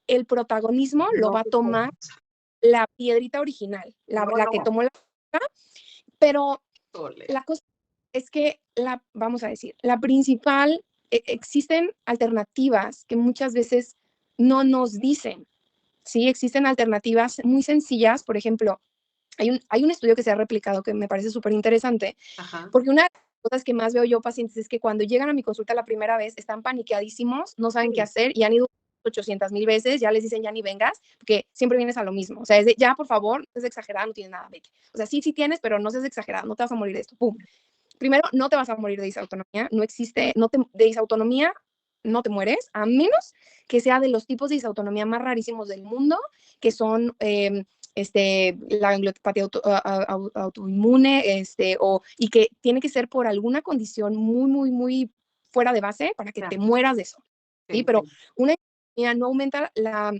el protagonismo lo no, va a qué tomar cosa. la piedrita original, No, la que no, tomó pero híjole. la cosa es que vamos a decir, la principal, existen alternativas que muchas veces no nos dicen, ¿sí? Existen alternativas muy sencillas, por ejemplo, hay un estudio que se ha replicado que me parece súper interesante, Ajá, porque una cosas que más veo yo pacientes es que cuando llegan a mi consulta la primera vez están paniqueadísimos, no saben qué Sí, hacer y han ido 800,000 veces, ya les dicen ya ni vengas, porque siempre vienes a lo mismo. O sea, es de, ya por favor, no seas exagerada, no tienes nada, vete. O sea, sí, sí tienes, pero no seas exagerada, no te vas a morir de esto. Pum. Primero, no te vas a morir de disautonomía, no existe, de disautonomía no te mueres, a menos que sea de los tipos de disautonomía más rarísimos del mundo, que son la gangliopatía autoinmune, y que tiene que ser por alguna condición muy, muy, muy fuera de base para que ya, te mueras de eso. ¿Sí? okey, Pero okey. una disautonomía no aumenta la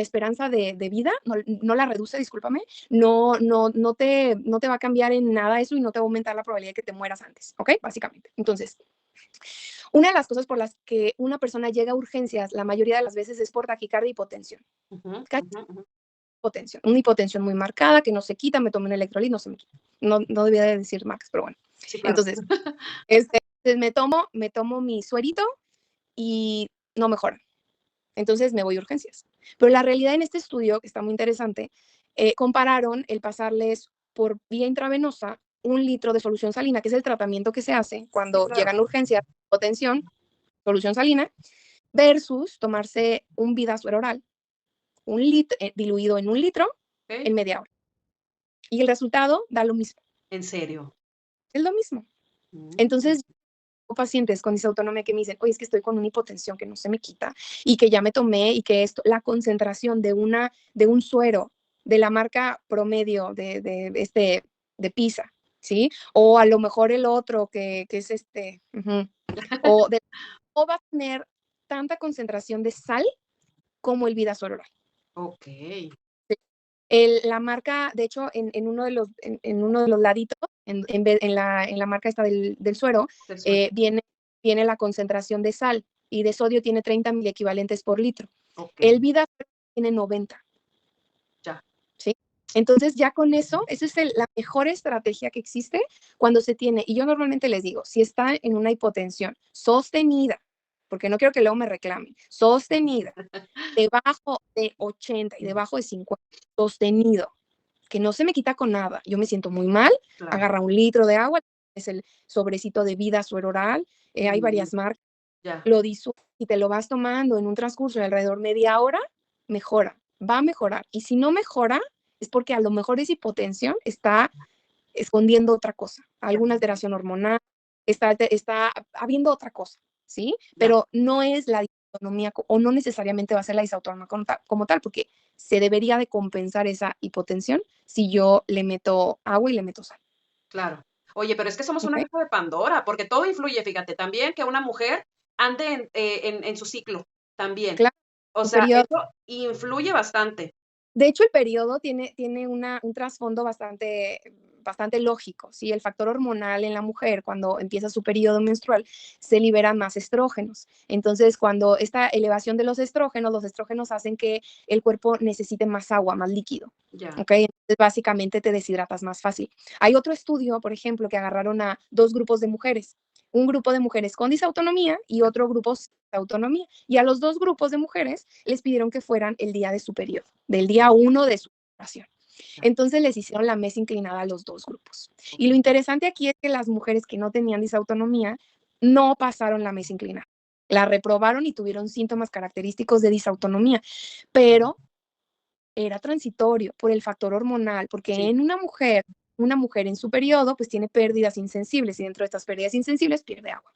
esperanza de vida, no, no la reduce, discúlpame, no te va a cambiar en nada eso y no te va a aumentar la probabilidad de que te mueras antes, ¿ok? Básicamente. Entonces, una de las cosas por las que una persona llega a urgencias la mayoría de las veces es por taquicardia y hipotensión. Ujú, Casi ujú, ujú. hipotensión. Una hipotensión muy marcada que no se quita, me tomé un electrolit, no se me quita. No, no debía de decir Max, pero bueno. Sí, claro. Entonces, me tomo mi suerito y no mejora. Entonces me voy a urgencias. Pero la realidad en este estudio, que está muy interesante, compararon el pasarles por vía intravenosa 1 litro de solución salina, que es el tratamiento que se hace Sí, cuando claro. llegan a urgencias, hipotensión, solución salina, versus tomarse un Vidasuer oral, diluido en 1 litro Okey. en media hora. Y el resultado da lo mismo, ¿En serio? es lo mismo. Mm, Entonces, pacientes con disautonomía que me dicen, oye, es que estoy con una hipotensión que no se me quita y que ya me tomé y que esto, la concentración de un suero de la marca promedio de PISA, ¿sí? O a lo mejor el otro que es ujú, o, de, o va a tener tanta concentración de sal como el Vidasol oral. okey. La marca, de hecho, en uno de los laditos, en la marca esta del suero, Del suero. viene la concentración de sal y de sodio tiene 30 miliequivalentes por litro. Okey, El Vida tiene 90, ya. ¿sí? Entonces, ya con eso, esa es la mejor estrategia que existe cuando se tiene, y yo normalmente les digo, si está en una hipotensión sostenida, porque no quiero que luego me reclamen, sostenida, debajo de 80 y debajo de 50, sostenido, que no se me quita con nada, yo me siento muy mal, Claro. agarra 1 litro de agua, es el sobrecito de Vida Suero Oral, hay Mm, varias marcas, ya, lo disuelves y te lo vas tomando en un transcurso de alrededor media hora, mejora, va a mejorar. Y si no mejora, es porque a lo mejor esa hipotensión está escondiendo otra cosa, ya, alguna alteración hormonal, está habiendo otra cosa, ¿sí? ya. Pero no es la disautonomía o no necesariamente va a ser la disautonomía como tal, porque se debería de compensar esa hipotensión si yo le meto agua y le meto sal, Claro. Oye, pero es que somos una ¿ok? caja de Pandora, porque todo influye, fíjate, también que una mujer ande en su ciclo, también. Claro, O el sea, periodo. eso influye bastante. De hecho, el periodo tiene un trasfondo bastante lógico, ¿sí? El factor hormonal en la mujer, cuando empieza su periodo menstrual, se liberan más estrógenos. Entonces, cuando esta elevación de los estrógenos hacen que el cuerpo necesite más agua, más líquido, Ya, ¿ok? Entonces, básicamente te deshidratas más fácil. Hay otro estudio, por ejemplo, que agarraron a 2 grupos de mujeres, un grupo de mujeres con disautonomía y otro grupo sin autonomía. Y a los 2 grupos de mujeres les pidieron que fueran el día de su periodo, del día 1 de su menstruación. ya, Entonces les hicieron la mesa inclinada a los 2 grupos. Y lo okey. interesante aquí es que las mujeres que no tenían disautonomía no pasaron la mesa inclinada. La reprobaron y tuvieron síntomas característicos de disautonomía, pero era transitorio por el factor hormonal, porque Sí, en una mujer en su periodo, pues tiene pérdidas insensibles y dentro de estas pérdidas insensibles pierde agua.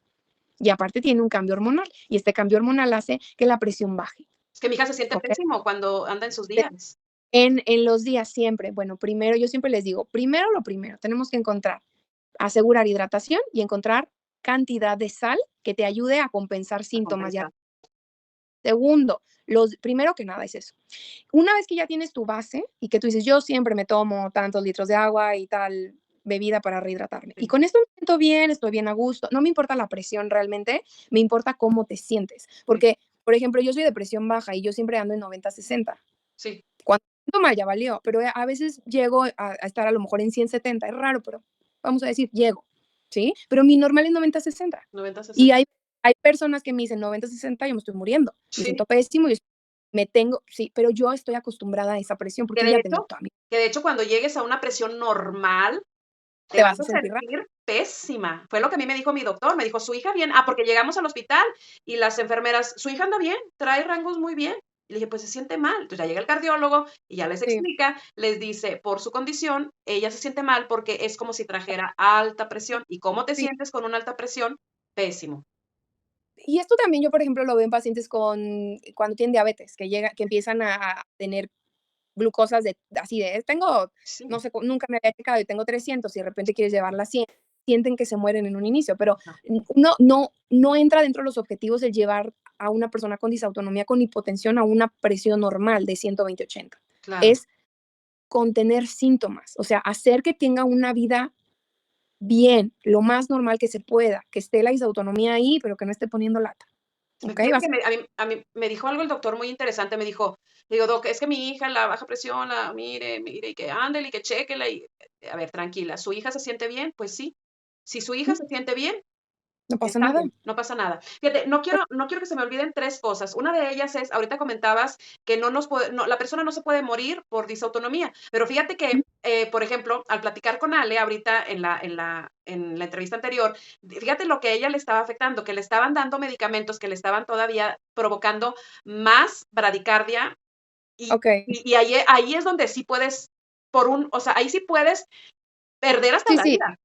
Y aparte tiene un cambio hormonal y este cambio hormonal hace que la presión baje. es que mi hija se siente ¿Ok? pésimo cuando anda en sus días. En los días siempre, bueno, primero, yo siempre les digo, primero lo primero, tenemos que asegurar hidratación y encontrar cantidad de sal que te ayude a compensar A síntomas ya. compensar. Segundo, primero que nada es eso. Una vez que ya tienes tu base y que tú dices, yo siempre me tomo tantos litros de agua y tal bebida para rehidratarme. Y Sí, con esto me siento bien, estoy bien a gusto. No me importa la presión realmente, me importa cómo te sientes. sí, Porque, por ejemplo, yo soy de presión baja y yo siempre ando en 90-60. sí, Cuando me siento mal, ya valió, pero a veces llego a estar a lo mejor en 170. Es raro, pero vamos a decir, llego, ¿sí? Pero mi normal es 90-60. 90, Y 60. hay personas que me dicen 90-60, yo me estoy muriendo, me Sí, siento pésimo, sí, pero yo estoy acostumbrada a esa presión que porque de ya tengo hecho toda mi. que de hecho cuando llegues a una presión normal, te te vas vas a a sentir raro. sentir pésima. Fue lo que a mí me dijo mi doctor, me dijo: "Su hija bien", porque llegamos al hospital y las enfermeras: "Su hija anda bien, trae rangos muy bien". Y le dije: "Pues se siente mal". Entonces ya llega el cardiólogo y ya les Sí. explica, les dice: "Por su condición, ella se siente mal porque es como si trajera alta presión, ¿y cómo te Sí. sientes con una alta presión? Pésimo". Y esto también yo, por ejemplo, lo veo en pacientes cuando tienen diabetes, que empiezan a tener glucosas así de, tengo, no Sí, sé, nunca me había checado y tengo 300 y de repente quieres llevarla a 100, sienten que se mueren en un inicio, pero ajá, no entra dentro de los objetivos el llevar a una persona con disautonomía, con hipotensión, a una presión normal de 120/80. claro. Es contener síntomas, o sea, hacer que tenga una vida bien, lo más normal que se pueda, que esté la disautonomía ahí, pero que no esté poniendo lata. ¿Ok? Fíjate que a mí me dijo algo el doctor muy interesante, me dijo, le digo: "Doc, es que mi hija, la baja presión, la mire, mire, y que ándele, y que chéquela", y a ver, tranquila, ¿su hija se siente bien? Pues sí. Si su hija Mm, se siente bien, no pasa está nada. bien, no pasa nada. Fíjate, no quiero que se me olviden 3 cosas. Una de ellas es, ahorita comentabas que la persona no se puede morir por disautonomía, pero fíjate Mm, que, por ejemplo, al platicar con Ale ahorita en la entrevista anterior, fíjate lo que a ella le estaba afectando, que le estaban dando medicamentos que le estaban todavía provocando más bradicardia y okey. y ahí es donde sí puedes, o sea, ahí sí puedes perder hasta Sí, la sí, vida.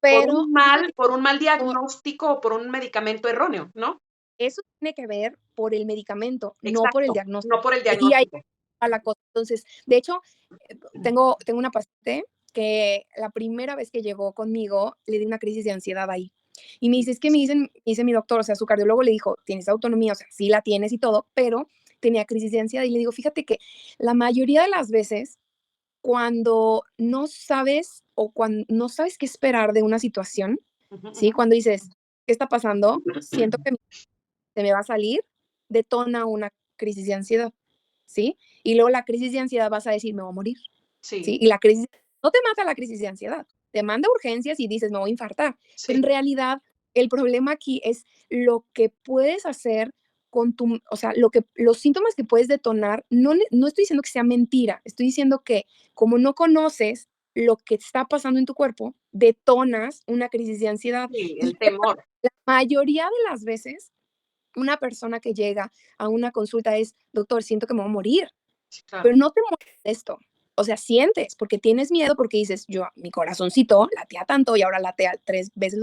Por pero un fíjate mal que por un mal por diagnóstico o por un medicamento erróneo, ¿no? eso tiene que ver por el medicamento, no por el Exacto, diagnóstico. no por el Y ahí diagnóstico. va la cosa. Entonces, de hecho, tengo una paciente que la primera vez que llegó conmigo le di una crisis de ansiedad ahí. Y me dice: "Es que me dice mi doctor", o sea, su cardiólogo le dijo: "Tienes autonomía, o sea, sí la tienes y todo", pero tenía crisis de ansiedad. Y le digo: "Fíjate que la mayoría de las veces cuando no sabes o cuando no sabes qué esperar de una situación, Ujú, ¿sí? ujú. Cuando dices: "¿Qué está pasando? Siento que se me va a salir", detona una crisis de ansiedad, ¿sí? Y luego la crisis de ansiedad vas a decir: "Me voy a morir", Sí, ¿sí? Y la crisis no te mata la crisis de ansiedad, te manda a urgencias y dices: "Me voy a infartar", pero sí, en realidad el problema aquí es lo que puedes hacer con o sea, los síntomas que puedes detonar, no estoy diciendo que sea mentira, estoy diciendo que como no conoces lo que está pasando en tu cuerpo, detonas una crisis de ansiedad. sí, Y el temor. la mayoría de las veces una persona que llega a una consulta es: "Doctor, siento que me voy a morir", Sí, claro. pero no te mueres de esto. O sea, sientes, porque tienes miedo, porque dices: "Yo, mi corazoncito latía tanto y ahora latea 3 veces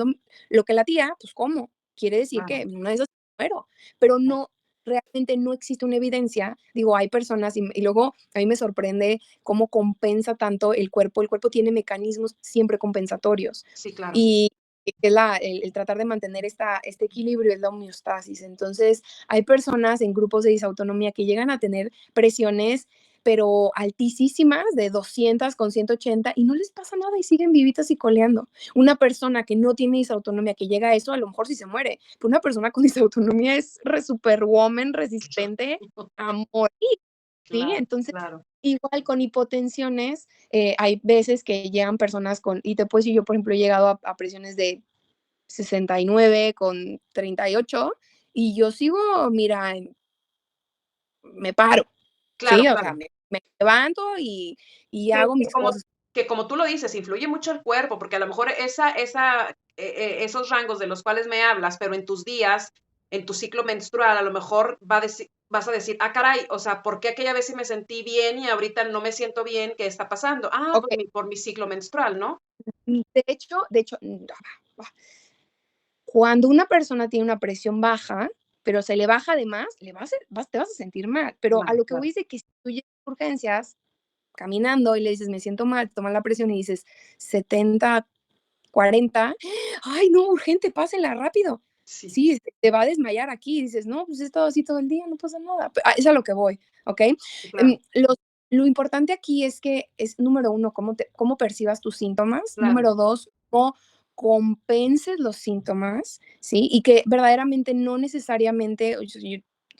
lo que latía, pues, ¿cómo? Quiere decir que Claro, en una de esas muero", pero claro. no, realmente no existe una evidencia. Digo, hay personas y luego a mí me sorprende cómo compensa tanto el cuerpo tiene mecanismos siempre compensatorios. Sí, claro. Y es el tratar de mantener este equilibrio, es la homeostasis. Entonces, hay personas en grupos de disautonomía que llegan a tener presiones, pero altísimas, de 200 con 180, y no les pasa nada y siguen vivitas y coleando. Una persona que no tiene disautonomía, que llega a eso, a lo mejor sí se muere, pero una persona con disautonomía es superwoman, resistente a morir, ¿sí? Claro, Entonces, claro. igual con hipotensiones, hay veces que llegan personas y te puedo decir, yo, por ejemplo, he llegado a presiones de 69 con 38 y yo sigo, mira, me paro, Claro, ¿sí? O sea, claro. me levanto y Que hago que mis como cosas. que como tú lo dices, influye mucho el cuerpo, porque a lo mejor esos rangos de los cuales me hablas, pero en tus días, en tu ciclo menstrual, a lo mejor vas a decir: "Ah, caray, o sea, ¿por qué aquella vez sí me sentí bien y ahorita no me siento bien? ¿Qué está pasando?". Ah, pues Okey, por mi ciclo menstrual, ¿no? de hecho, cuando una persona tiene una presión baja, pero se le baja de más, le vas a te vas a sentir mal, pero a Mal, lo que claro. voy es de que si tú llegas a urgencias caminando y le dices: "Me siento mal", te toman la presión y dices: 70/40, "Ay, no, urgente, pásela rápido". Sí, Sí, te va a desmayar aquí, y dices: "No, pues he estado así todo el día, no pasa nada". Es a lo que voy, ¿okey? sí, claro, Lo importante aquí es que es, número uno, cómo percibas tus síntomas, claro. número 2, cómo compenses los síntomas, ¿sí? Y que verdaderamente no necesariamente,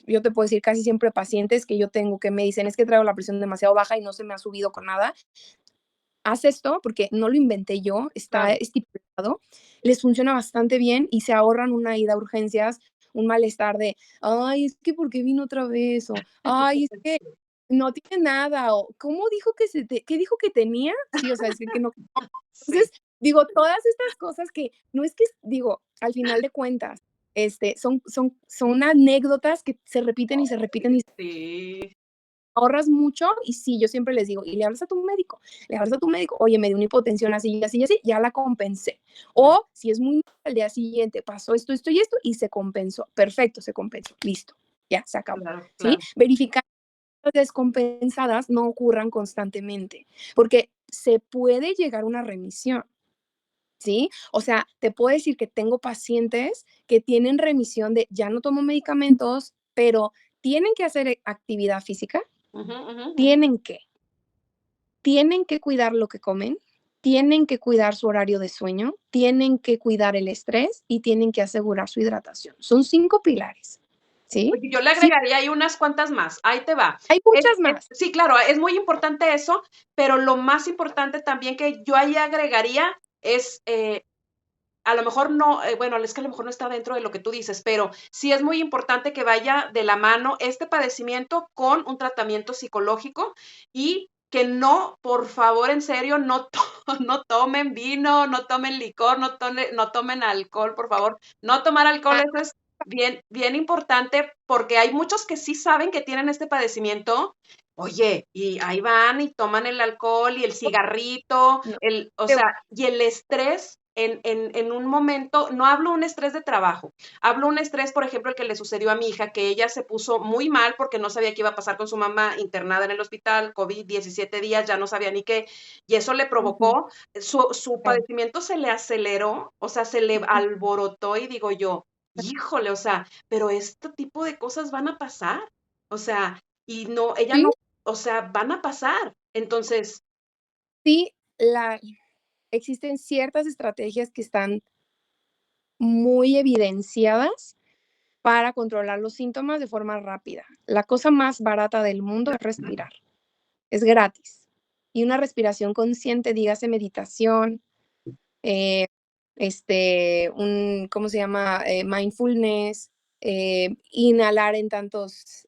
yo te puedo decir casi siempre pacientes que yo tengo que me dicen: "Es que traigo la presión demasiado baja y no se me ha subido con nada". Haz esto, porque no lo inventé yo, está Claro, estipulado, les funciona bastante bien y se ahorran una ida a urgencias, un malestar de: "Ay, es que, ¿por qué vino otra vez?", o: "Ay, es que no tiene nada", o: "¿Cómo dijo que qué dijo que tenía?". Sí, o sea, es que no. sí, Entonces, sí, Digo, todas estas cosas que no es que, digo, al final de cuentas, son anécdotas que se repiten y se repiten y Sí, ahorras mucho. Y sí, yo siempre les digo, y le hablas a tu médico, le hablas a tu médico, oye, me dio una hipotensión así y así y así, ya la compensé. O si es muy mal, al día siguiente pasó esto, esto y esto y se compensó. Perfecto, se compensó. Listo, ya se acabó. claro, ¿Sí? claro. Verificar que las descompensadas no ocurran constantemente, porque se puede llegar a una remisión. ¿Sí? O sea, te puedo decir que tengo pacientes que tienen remisión de ya no tomo medicamentos, pero tienen que hacer actividad física, Ujú, ujú, ujú. tienen que, tienen que cuidar lo que comen, tienen que cuidar su horario de sueño, tienen que cuidar el estrés y tienen que asegurar su hidratación. Son 5 pilares, ¿sí? Oye, yo le Sí, agregaría ahí unas cuantas más. Ahí te va. hay muchas más. Sí, claro, es muy importante eso, pero lo más importante también que yo ahí agregaría es, a lo mejor no, bueno, es que a lo mejor no está dentro de lo que tú dices, pero sí es muy importante que vaya de la mano este padecimiento con un tratamiento psicológico y que no, por favor, en serio, no, no tomen vino, no tomen licor, no tomen alcohol, por favor. No tomar alcohol, Ah, eso es bien, bien importante porque hay muchos que sí saben que tienen este padecimiento. Oye, y ahí van y toman el alcohol y el cigarrito, no, o te- sea, y el estrés en un momento, no hablo un estrés de trabajo, hablo un estrés, por ejemplo, el que le sucedió a mi hija, que ella se puso muy mal porque no sabía qué iba a pasar con su mamá internada en el hospital, COVID, 17 días, ya no sabía ni qué, y eso le Ujú, provocó, su claro. padecimiento se le aceleró, o sea, se le Ujú, alborotó y digo yo, híjole, o sea, pero este tipo de cosas van a pasar, o sea, y no, ella sí, no, o sea, van a pasar. Entonces, sí, existen ciertas estrategias que están muy evidenciadas para controlar los síntomas de forma rápida. La cosa más barata del mundo es respirar, es gratis. Y una respiración consciente, dígase meditación, eh, ¿cómo se llama? Mindfulness, inhalar en tantos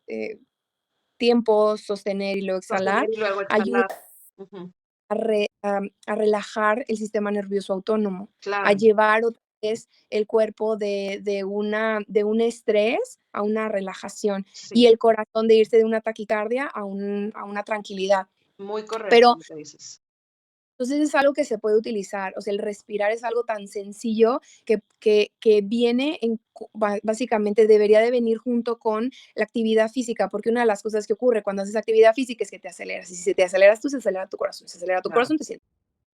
tiempos, sostener y luego exhalar, sostener y luego ayuda exhalar. Ujú, a relajar el sistema nervioso autónomo, a claro. llevar otra vez el cuerpo de un estrés a una relajación y Sí, el corazón de irse de una taquicardia a una tranquilidad. muy correcto Pero lo que dices. entonces es algo que se puede utilizar, o sea, el respirar es algo tan sencillo que viene básicamente debería de venir junto con la actividad física, porque una de las cosas que ocurre cuando haces actividad física es que te aceleras, y si se te aceleras tú, se acelera tu corazón, se acelera tu Claro, corazón, te sientes.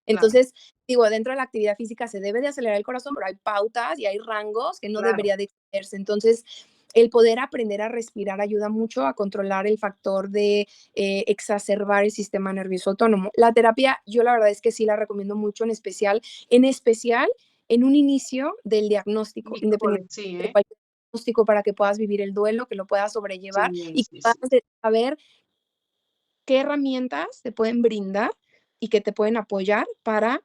claro, Entonces, digo, dentro de la actividad física se debe de acelerar el corazón, pero hay pautas y hay rangos que no claro, debería de excederse. Entonces, el poder aprender a respirar ayuda mucho a controlar el factor de exacerbar el sistema nervioso autónomo. La terapia, yo la verdad es que sí la recomiendo mucho, en especial en un inicio del diagnóstico, independientemente híjole, sí, de ¿eh? cualquier diagnóstico para que puedas vivir el duelo, que lo puedas sobrellevar Sí, y que sí, puedas sí, saber qué herramientas te pueden brindar y que te pueden apoyar para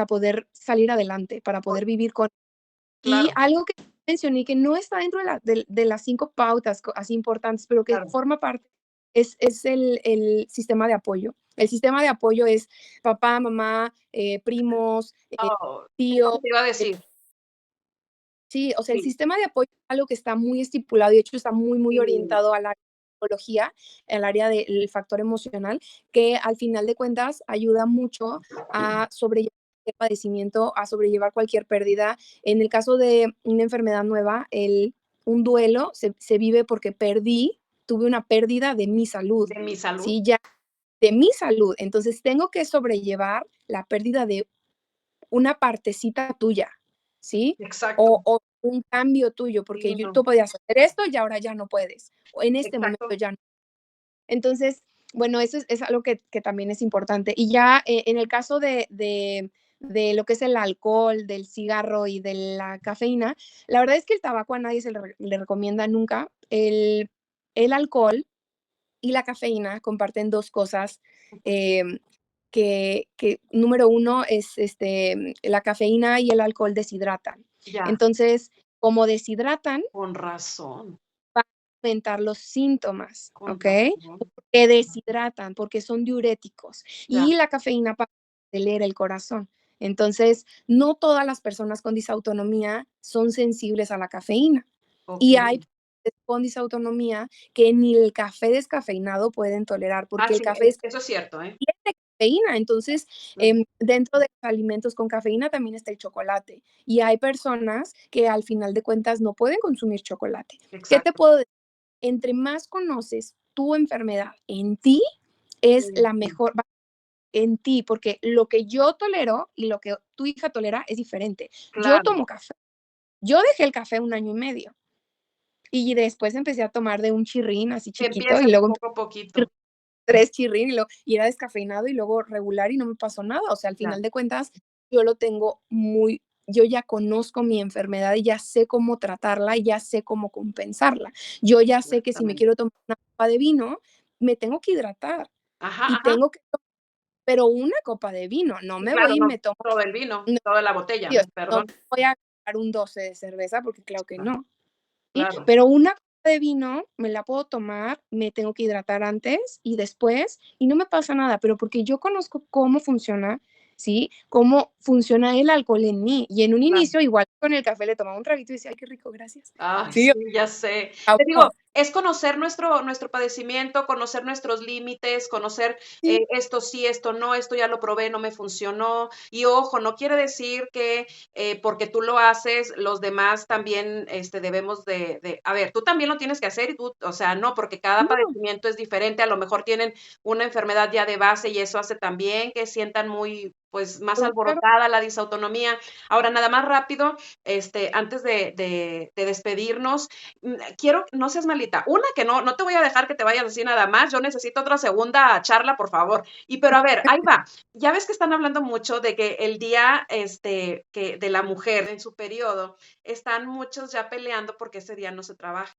poder salir adelante, para por poder vivir con. Y claro, algo que mencioné que no está dentro de las 5 pautas así importantes, pero que claro. forma parte, es el sistema de apoyo. El sistema de apoyo es papá, mamá, primos, Oh, es lo tíos. que te iba a decir. Sí, o sea, el Sí, sistema de apoyo es algo que está muy estipulado y de hecho está muy, muy sí, orientado a la psicología, al área del factor emocional, que al final de cuentas ayuda mucho a sobrellevar el padecimiento, a sobrellevar cualquier pérdida. En el caso de una enfermedad nueva, un duelo se vive porque tuve una pérdida de mi salud, de mi salud. ¿sí? Ya de mi salud. Entonces tengo que sobrellevar la pérdida de una partecita tuya, ¿sí? Exacto. O un cambio tuyo, porque Sí, no, tú podías hacer esto y ahora ya no puedes, o en este momento exacto. ya no. Entonces, bueno, eso es algo que también es importante. Y ya en el caso de lo que es el alcohol, del cigarro y de la cafeína, la verdad es que el tabaco a nadie le recomienda nunca. El alcohol y la cafeína comparten 2 cosas, em, que número uno es, la cafeína y el alcohol deshidratan. Ya, Entonces, como deshidratan, con razón, va a aumentar los síntomas, con ¿okey? razón. Que deshidratan, porque son diuréticos, Ya, y la cafeína acelera el corazón. Entonces, no todas las personas con disautonomía son sensibles a la cafeína. Y hay Okey. personas con disautonomía que ni el café descafeinado pueden tolerar, Ah, porque el sí, café eso es cierto, ¿eh? tiene cafeína. Entonces, Ujú, dentro de los alimentos con cafeína también está el chocolate. Y hay personas que al final de cuentas no pueden consumir chocolate. ¿Qué te exacto. puedo decir? Entre más conoces tu enfermedad en ti, es la Ujú, mejor en ti, porque lo que yo tolero y lo que tu hija tolera es diferente. Yo claro. tomo café. Yo dejé el café 1 año y medio y después empecé a tomar de un chirrín así chiquito y Empiezas luego poco a poquito. 3 chirrín y era descafeinado y luego regular y no me pasó nada. O sea, al Ya, final de cuentas, yo lo tengo muy yo ya conozco mi enfermedad y ya sé cómo tratarla y ya sé cómo compensarla. Yo ya sé que si me exactamente. quiero tomar una copa de vino, me tengo que hidratar Ajá, y ajá. tengo que pero una copa de vino, no Sí, me claro, voy y no me tomo todo el vino, no, toda la botella, Dios, no perdón. voy a agarrar un 12 de cerveza porque claro que Claro, no. ¿Sí? claro. Pero una copa de vino me la puedo tomar, me tengo que hidratar antes y después, y no me pasa nada, pero porque yo conozco cómo funciona, ¿sí? Cómo funciona el alcohol en mí. Y en un Claro. inicio, igual con el café le tomaba un traguito y decía: "Ay, qué rico, gracias". Ay, Sí, sí, ya sé. a Te digo, huevo. es conocer nuestro padecimiento, conocer nuestros límites, conocer, Sí, esto sí, esto no, esto ya lo probé, no me funcionó. Y ojo, no quiere decir que, porque tú lo haces, los demás también, debemos de a ver, tú también lo tienes que hacer y tú, o sea, no, porque cada no, padecimiento es diferente, a lo mejor tienen una enfermedad ya de base y eso hace también que sientan muy, pues, más claro, alborotada la disautonomía. Ahora, nada más rápido, antes de despedirnos, quiero, no seas malita. Una, que no te voy a dejar que te vayas así nada más. Yo necesito otra segunda charla, por favor. Y pero a ver, ahí va. Ya ves que están hablando mucho de que el día, que de la mujer en su periodo, están muchos ya peleando porque ese día no se trabaja.